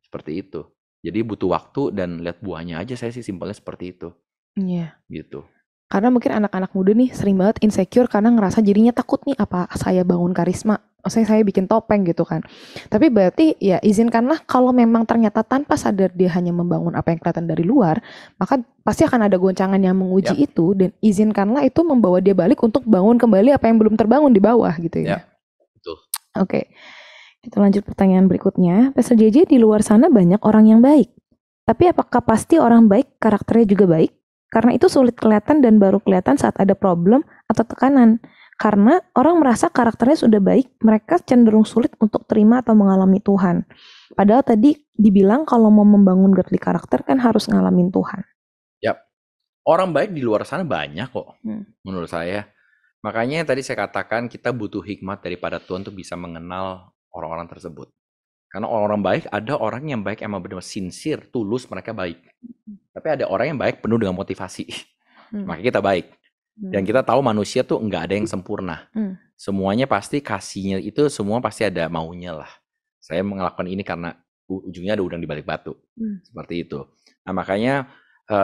Seperti itu. Jadi butuh waktu dan lihat buahnya aja, saya sih simpelnya seperti itu.
Iya.
Gitu.
Karena mungkin anak-anak muda nih sering banget insecure karena ngerasa jadinya takut nih apa saya bangun karisma, saya bikin topeng gitu kan. Tapi berarti ya izinkanlah kalau memang ternyata tanpa sadar dia hanya membangun apa yang kelihatan dari luar, maka pasti akan ada goncangan yang menguji itu dan izinkanlah itu membawa dia balik untuk bangun kembali apa yang belum terbangun di bawah gitu ya.
Betul.
Oke. Kita lanjut pertanyaan berikutnya. Pastor JJ, di luar sana banyak orang yang baik. Tapi apakah pasti orang baik karakternya juga baik? Karena itu sulit kelihatan dan baru kelihatan saat ada problem atau tekanan. Karena orang merasa karakternya sudah baik, mereka cenderung sulit untuk terima atau mengalami Tuhan. Padahal tadi dibilang kalau mau membangun godly karakter kan harus ngalamin Tuhan.
Yap. Orang baik di luar sana banyak kok, menurut saya. Makanya tadi saya katakan kita butuh hikmat daripada Tuhan untuk bisa mengenal orang-orang tersebut. Karena orang-orang baik, ada orang yang baik emang benar-benar sincere, tulus, mereka baik. Tapi ada orang yang baik penuh dengan motivasi. Makanya kita baik. Dan kita tahu manusia tuh nggak ada yang sempurna. Semuanya pasti kasihnya itu semua pasti ada maunya lah. Saya melakukan ini karena ujungnya ada udang di balik batu. Seperti itu. Nah makanya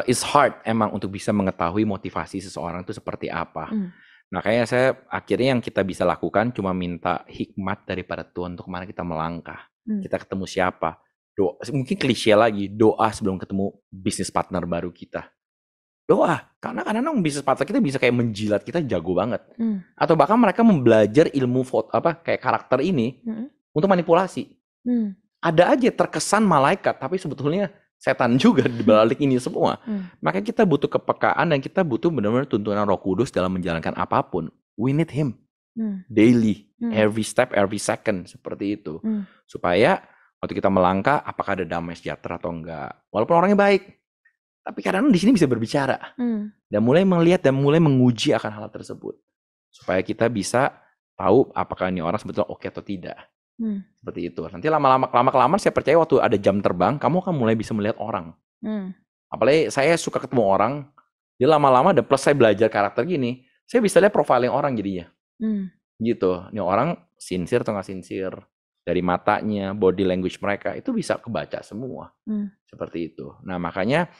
it's hard emang untuk bisa mengetahui motivasi seseorang itu seperti apa. Makanya saya akhirnya yang kita bisa lakukan cuma minta hikmat daripada Tuhan untuk kemana kita melangkah. Kita ketemu siapa. Doa, mungkin klise lagi, doa sebelum ketemu bisnis partner baru kita. Doa, karena kadang-kadang bisnis partner kita bisa kayak menjilat kita jago banget. Atau bahkan mereka membelajar ilmu kayak karakter ini untuk manipulasi. Ada aja terkesan malaikat, tapi sebetulnya setan juga di balik ini semua. Makanya kita butuh kepekaan dan kita butuh benar-benar tuntunan Roh Kudus dalam menjalankan apapun. We need Him daily, every step, every second, seperti itu. Supaya waktu kita melangkah, apakah ada damai sejahtera atau enggak. Walaupun orangnya baik, tapi kadang-kadang di sini bisa berbicara dan mulai melihat dan mulai menguji akan hal tersebut, supaya kita bisa tahu apakah ini orang sebetulnya oke atau tidak. Seperti itu. Nanti lama-lama saya percaya waktu ada jam terbang, kamu akan mulai bisa melihat orang. Apalagi saya suka ketemu orang, dia lama-lama dan plus saya belajar karakter gini, saya bisa lihat profiling orang jadinya. Gitu. Ini orang sincere atau nggak sincere. Dari matanya, body language mereka, itu bisa kebaca semua. Seperti itu. Nah makanya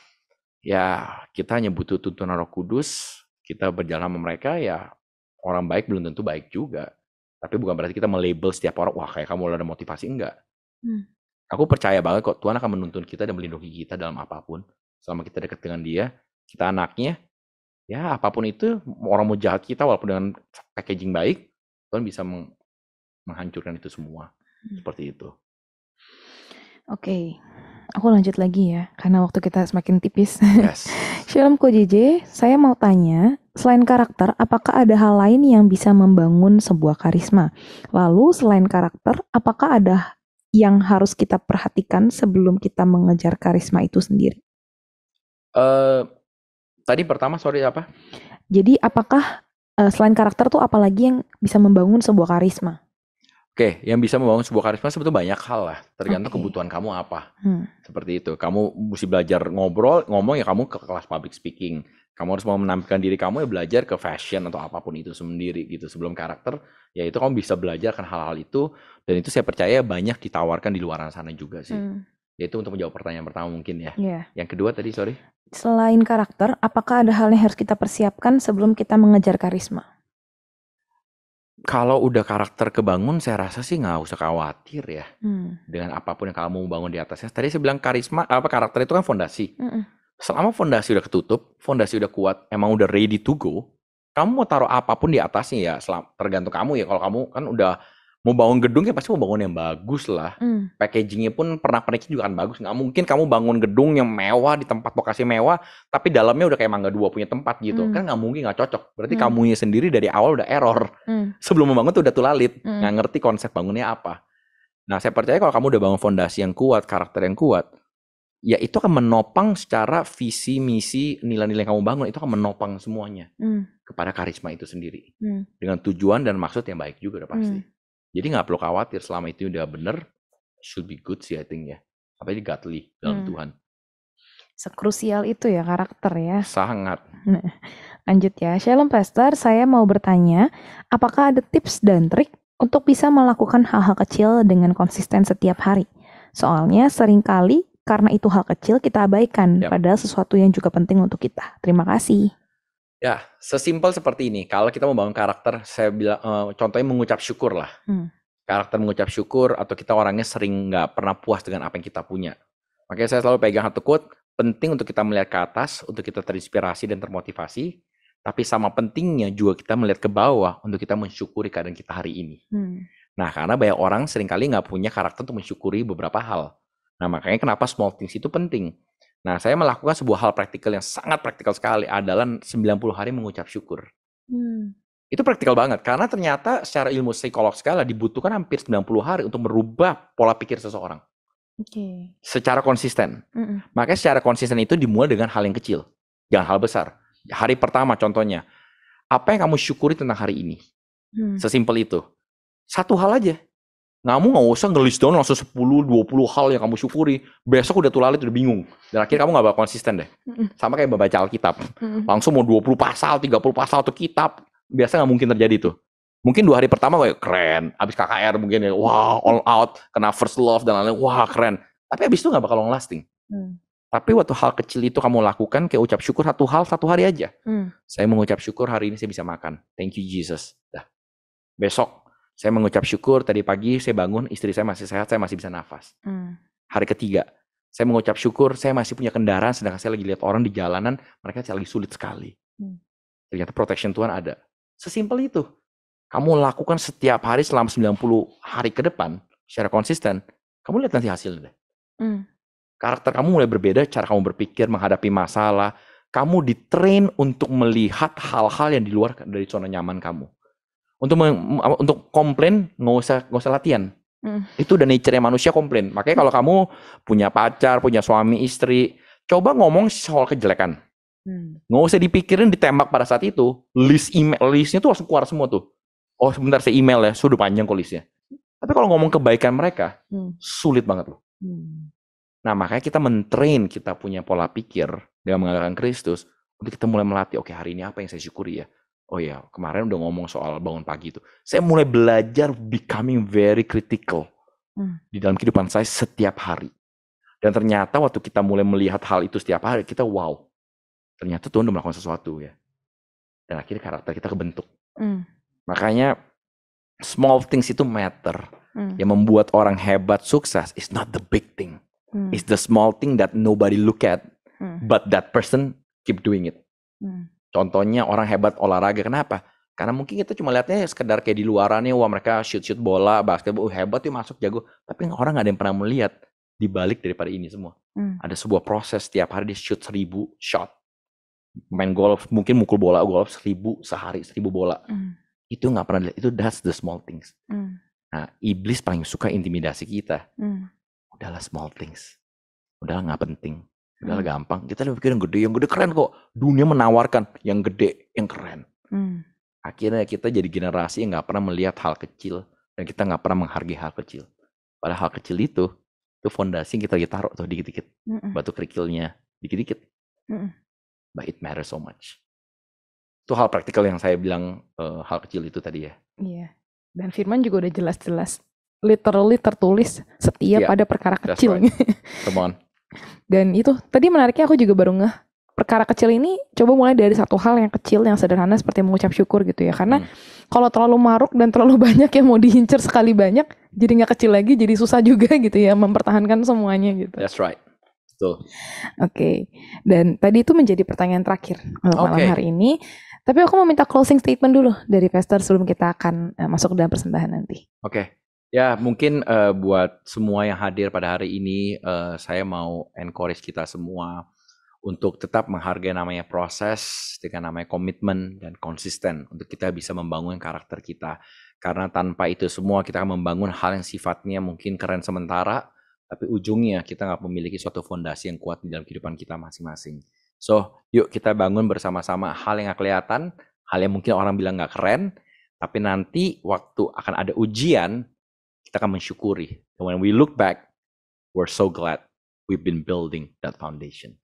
ya kita hanya butuh tuntunan Roh Kudus, kita berjalan sama mereka, ya orang baik belum tentu baik juga. Tapi bukan berarti kita melabel setiap orang, wah kayak kamu ada motivasi, enggak. Aku percaya banget kok Tuhan akan menuntun kita dan melindungi kita dalam apapun. Selama kita dekat dengan Dia, kita anaknya, ya apapun itu, orang mau jahat kita walaupun dengan packaging baik, Tuhan bisa menghancurkan itu semua. Seperti itu.
Oke. Aku lanjut lagi ya, karena waktu kita semakin tipis.
Yes.
Shalom Ko JJ, saya mau tanya, selain karakter, apakah ada hal lain yang bisa membangun sebuah karisma? Lalu selain karakter, apakah ada yang harus kita perhatikan sebelum kita mengejar karisma itu sendiri?
Tadi pertama, sorry apa?
Jadi apakah selain karakter tuh apalagi yang bisa membangun sebuah karisma?
Oke, yang bisa membangun sebuah karisma sebetulnya banyak hal lah, tergantung
Oke.
kebutuhan kamu apa.
Hmm.
Seperti itu. Kamu mesti belajar ngomong ya kamu ke kelas public speaking. Kamu harus mau menampilkan diri kamu ya belajar ke fashion atau apapun itu sendiri gitu. Sebelum karakter, ya itu kamu bisa belajar kan hal-hal itu. Dan itu saya percaya banyak ditawarkan di luar sana juga sih. Itu untuk menjawab pertanyaan pertama mungkin ya.
Yeah.
Yang kedua tadi, sorry.
Selain karakter, apakah ada hal yang harus kita persiapkan sebelum kita mengejar karisma?
Kalau udah karakter kebangun, saya rasa sih nggak usah khawatir ya. Dengan apapun yang kamu bangun di atasnya. Tadi saya bilang karakter itu kan fondasi. Selama fondasi udah ketutup, fondasi udah kuat, emang udah ready to go, kamu mau taruh apapun di atasnya ya, tergantung kamu ya. Kalau kamu kan udah mau bangun gedung ya pasti mau bangun yang bagus lah. Packagingnya pun pernak-perniknya juga kan bagus. Nggak mungkin kamu bangun gedung yang mewah di tempat lokasi mewah, tapi dalamnya udah kayak Mangga 2 punya tempat gitu. Kan nggak mungkin, nggak cocok. Berarti kamunya sendiri dari awal udah error. Sebelum membangun tuh udah tulalit, nggak ngerti konsep bangunnya apa. Nah, saya percaya kalau kamu udah bangun fondasi yang kuat, karakter yang kuat, ya itu akan menopang secara visi, misi, nilai-nilai yang kamu bangun, itu akan menopang semuanya kepada karisma itu sendiri. Dengan tujuan dan maksud yang baik juga udah pasti. Jadi nggak perlu khawatir selama itu udah bener, should be good sih I think ya. Apalagi godly dalam Tuhan.
Sekrusial itu ya karakter ya.
Sangat.
Lanjut ya. Shalom Pastor, saya mau bertanya, apakah ada tips dan trik untuk bisa melakukan hal-hal kecil dengan konsisten setiap hari? Soalnya seringkali karena itu hal kecil kita abaikan, padahal sesuatu yang juga penting untuk kita. Terima kasih.
Ya, sesimpel seperti ini. Kalau kita membangun karakter, saya bilang contohnya mengucap syukur lah. Karakter mengucap syukur atau kita orangnya sering nggak pernah puas dengan apa yang kita punya. Makanya saya selalu pegang satu quote, penting untuk kita melihat ke atas, untuk kita terinspirasi dan termotivasi. Tapi sama pentingnya juga kita melihat ke bawah untuk kita mensyukuri keadaan kita hari ini. Nah, karena banyak orang seringkali nggak punya karakter untuk mensyukuri beberapa hal. Nah, makanya kenapa small things itu penting. Nah, saya melakukan sebuah hal praktikal yang sangat praktikal sekali adalah 90 hari mengucap syukur. Itu praktikal banget, karena ternyata secara ilmu psikolog skala dibutuhkan hampir 90 hari untuk merubah pola pikir seseorang. Secara konsisten. Makanya secara konsisten itu dimulai dengan hal yang kecil. Jangan hal besar. Hari pertama contohnya, apa yang kamu syukuri tentang hari ini? Sesimpel itu. Satu hal aja. Kamu nggak usah ngelis down langsung 10-20 hal yang kamu syukuri. Besok udah tulalit, udah bingung. Dan akhirnya kamu nggak bakal konsisten deh. Sama kayak membaca Alkitab. Langsung mau 20 pasal, 30 pasal atau kitab. Biasa nggak mungkin terjadi tuh. Mungkin 2 hari pertama kayak keren. Abis KKR mungkin ya, wow, all out. Kena first love dan lain-lain, wah keren. Tapi abis itu nggak bakal long lasting. Tapi waktu hal kecil itu kamu lakukan, kayak ucap syukur satu hari aja. Saya mengucap syukur hari ini saya bisa makan. Thank you Jesus. Dah. Besok saya mengucap syukur tadi pagi saya bangun, istri saya masih sehat, saya masih bisa nafas. Hari ketiga, saya mengucap syukur saya masih punya kendaraan, sedangkan saya lagi lihat orang di jalanan, mereka lagi sulit sekali. Ternyata protection Tuhan ada. Sesimpel itu. Kamu lakukan setiap hari selama 90 hari ke depan, secara konsisten, kamu lihat nanti hasilnya. Karakter kamu mulai berbeda, cara kamu berpikir, menghadapi masalah. Kamu ditrain untuk melihat hal-hal yang di luar dari zona nyaman kamu. Untuk komplain nggak usah latihan. Itu udah nature manusia komplain. Makanya kalau kamu punya pacar, punya suami, istri, coba ngomong soal kejelekan. Nggak usah dipikirin ditembak pada saat itu. Listnya tuh langsung keluar semua tuh. Oh sebentar saya email ya, sudah panjang kok listnya. Tapi kalau ngomong kebaikan mereka, sulit banget loh. Nah makanya kita mentrain, kita punya pola pikir dengan mengandalkan Kristus untuk kita mulai melatih. Oke, hari ini apa yang saya syukuri ya? Oh ya, kemarin udah ngomong soal bangun pagi itu. Saya mulai belajar becoming very critical di dalam kehidupan saya setiap hari. Dan ternyata waktu kita mulai melihat hal itu setiap hari, kita wow. Ternyata Tuhan udah melakukan sesuatu ya. Dan akhirnya karakter kita kebentuk. Makanya small things itu matter. Yang membuat orang hebat, sukses is not the big thing. It's the small thing that nobody look at. But that person keep doing it. Contohnya orang hebat olahraga, kenapa? Karena mungkin kita cuma lihatnya sekedar kayak di luarannya, wah mereka shoot bola, basket, hebat tuh masuk jago. Tapi orang nggak ada yang pernah melihat di balik daripada ini semua. Ada sebuah proses setiap hari dia shoot 1000 shot. Main golf, mungkin mukul bola golf 1000 sehari, 1000 bola. Itu nggak pernah dilihat, itu that's the small things. Nah, iblis paling suka intimidasi kita. Udahlah small things. Udahlah nggak penting. Udahlah gampang. Kita lebih pikir yang gede keren kok. Dunia menawarkan yang gede, yang keren. Akhirnya kita jadi generasi yang nggak pernah melihat hal kecil dan kita nggak pernah menghargai hal kecil. Padahal hal kecil itu fondasi yang kita lagi taruh tuh dikit-dikit, batu kerikilnya dikit-dikit, but it matters so much. Itu hal praktikal yang saya bilang hal kecil itu tadi ya.
Iya. Dan firman juga udah jelas-jelas literally tertulis setia pada perkara kecil.
Right. Come on.
Dan itu tadi menariknya, aku juga baru ngeh, perkara kecil ini coba mulai dari satu hal yang kecil, yang sederhana seperti mengucap syukur gitu ya. Karena kalau terlalu maruk dan terlalu banyak yang mau diincar sekali banyak, jadi nggak kecil lagi, jadi susah juga gitu ya mempertahankan semuanya gitu.
That's right. Betul.
Oke. Dan tadi itu menjadi pertanyaan terakhir untuk malam hari ini. Tapi aku mau minta closing statement dulu dari Pastor sebelum kita akan masuk ke dalam persembahan nanti.
Oke. Ya mungkin buat semua yang hadir pada hari ini, saya mau encourage kita semua untuk tetap menghargai namanya proses dengan namanya komitmen dan konsisten untuk kita bisa membangun karakter kita. Karena tanpa itu semua kita akan membangun hal yang sifatnya mungkin keren sementara, tapi ujungnya kita nggak memiliki suatu fondasi yang kuat di dalam kehidupan kita masing-masing. So, yuk kita bangun bersama-sama hal yang nggak kelihatan, hal yang mungkin orang bilang nggak keren, tapi nanti waktu akan ada ujian, kita akan mensyukuri. And when we look back, we're so glad we've been building that foundation.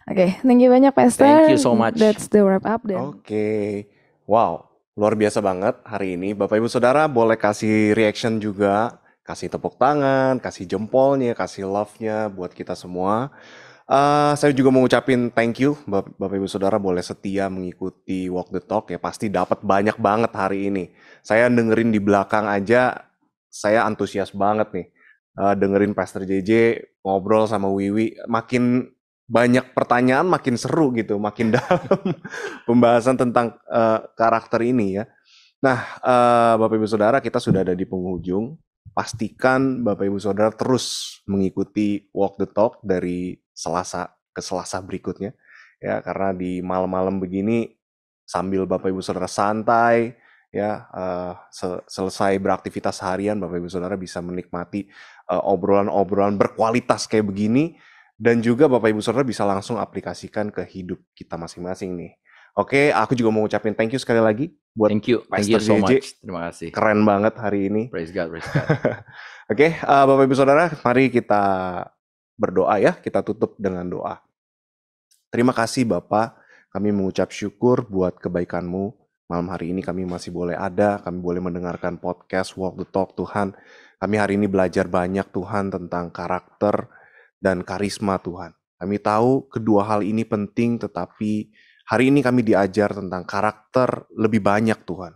Oke, thank you banyak Pastor.
Thank you so much.
That's the wrap up.
Oke. Wow, luar biasa banget hari ini. Bapak Ibu Saudara boleh kasih reaction juga, kasih tepuk tangan, kasih jempolnya, kasih love-nya buat kita semua. Saya juga mau ngucapin thank you, Bapak Ibu Saudara boleh setia mengikuti Walk the Talk ya, pasti dapat banyak banget hari ini. Saya dengerin di belakang aja, saya antusias banget nih. Dengerin Pastor JJ ngobrol sama Wiwi, makin banyak pertanyaan makin seru gitu, makin dalam pembahasan tentang karakter ini ya. Nah, Bapak Ibu Saudara, kita sudah ada di penghujung. Pastikan Bapak Ibu Saudara terus mengikuti Walk the Talk dari Selasa ke Selasa berikutnya ya, karena di malam-malam begini sambil Bapak Ibu Saudara santai ya, selesai beraktivitas harian, Bapak Ibu Saudara bisa menikmati obrolan-obrolan berkualitas kayak begini, dan juga Bapak Ibu Saudara bisa langsung aplikasikan ke hidup kita masing-masing nih. Oke, aku juga mau ucapin thank you sekali lagi buat
thank you so much. Terima kasih.
Keren banget hari ini.
Praise God, praise God.
Oke, Bapak Ibu Saudara, mari kita berdoa ya, kita tutup dengan doa. Terima kasih Bapak, kami mengucap syukur buat kebaikan-Mu. Malam hari ini kami masih boleh ada, kami boleh mendengarkan podcast Walk the Talk Tuhan. Kami hari ini belajar banyak Tuhan tentang karakter dan karisma Tuhan. Kami tahu kedua hal ini penting, tetapi hari ini kami diajar tentang karakter lebih banyak Tuhan.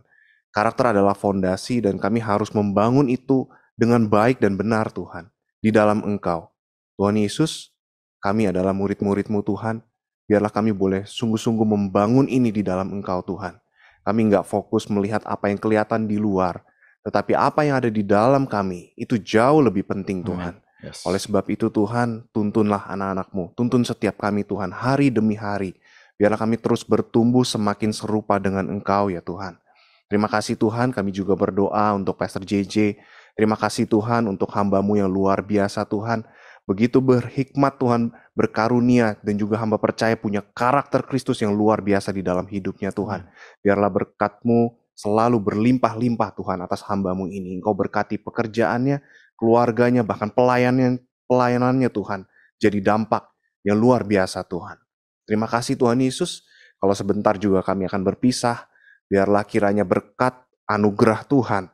Karakter adalah fondasi dan kami harus membangun itu dengan baik dan benar Tuhan, di dalam Engkau. Tuhan Yesus, kami adalah murid-murid-Mu Tuhan. Biarlah kami boleh sungguh-sungguh membangun ini di dalam Engkau Tuhan. Kami nggak fokus melihat apa yang kelihatan di luar, tetapi apa yang ada di dalam kami, itu jauh lebih penting Tuhan.
Yes.
Oleh sebab itu Tuhan, tuntunlah anak-anak-Mu, tuntun setiap kami Tuhan, hari demi hari. Biarlah kami terus bertumbuh semakin serupa dengan Engkau ya Tuhan. Terima kasih Tuhan, kami juga berdoa untuk Pastor JJ. Terima kasih Tuhan untuk hamba-Mu yang luar biasa Tuhan. Begitu berhikmat Tuhan, berkarunia, dan juga hamba percaya punya karakter Kristus yang luar biasa di dalam hidupnya Tuhan. Biarlah berkat-Mu selalu berlimpah-limpah Tuhan atas hamba-Mu ini. Engkau berkati pekerjaannya, keluarganya, bahkan pelayanannya Tuhan. Jadi dampak yang luar biasa Tuhan. Terima kasih Tuhan Yesus. Kalau sebentar juga kami akan berpisah, biarlah kiranya berkat anugerah Tuhan,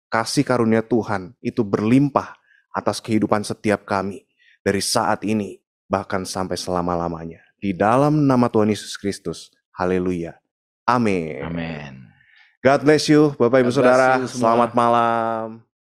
kasih karunia Tuhan itu berlimpah atas kehidupan setiap kami. Dari saat ini, bahkan sampai selama-lamanya. Di dalam nama Tuhan Yesus Kristus. Haleluya. Amin.
Amin.
God bless you, Bapak Ibu Saudara. Selamat malam.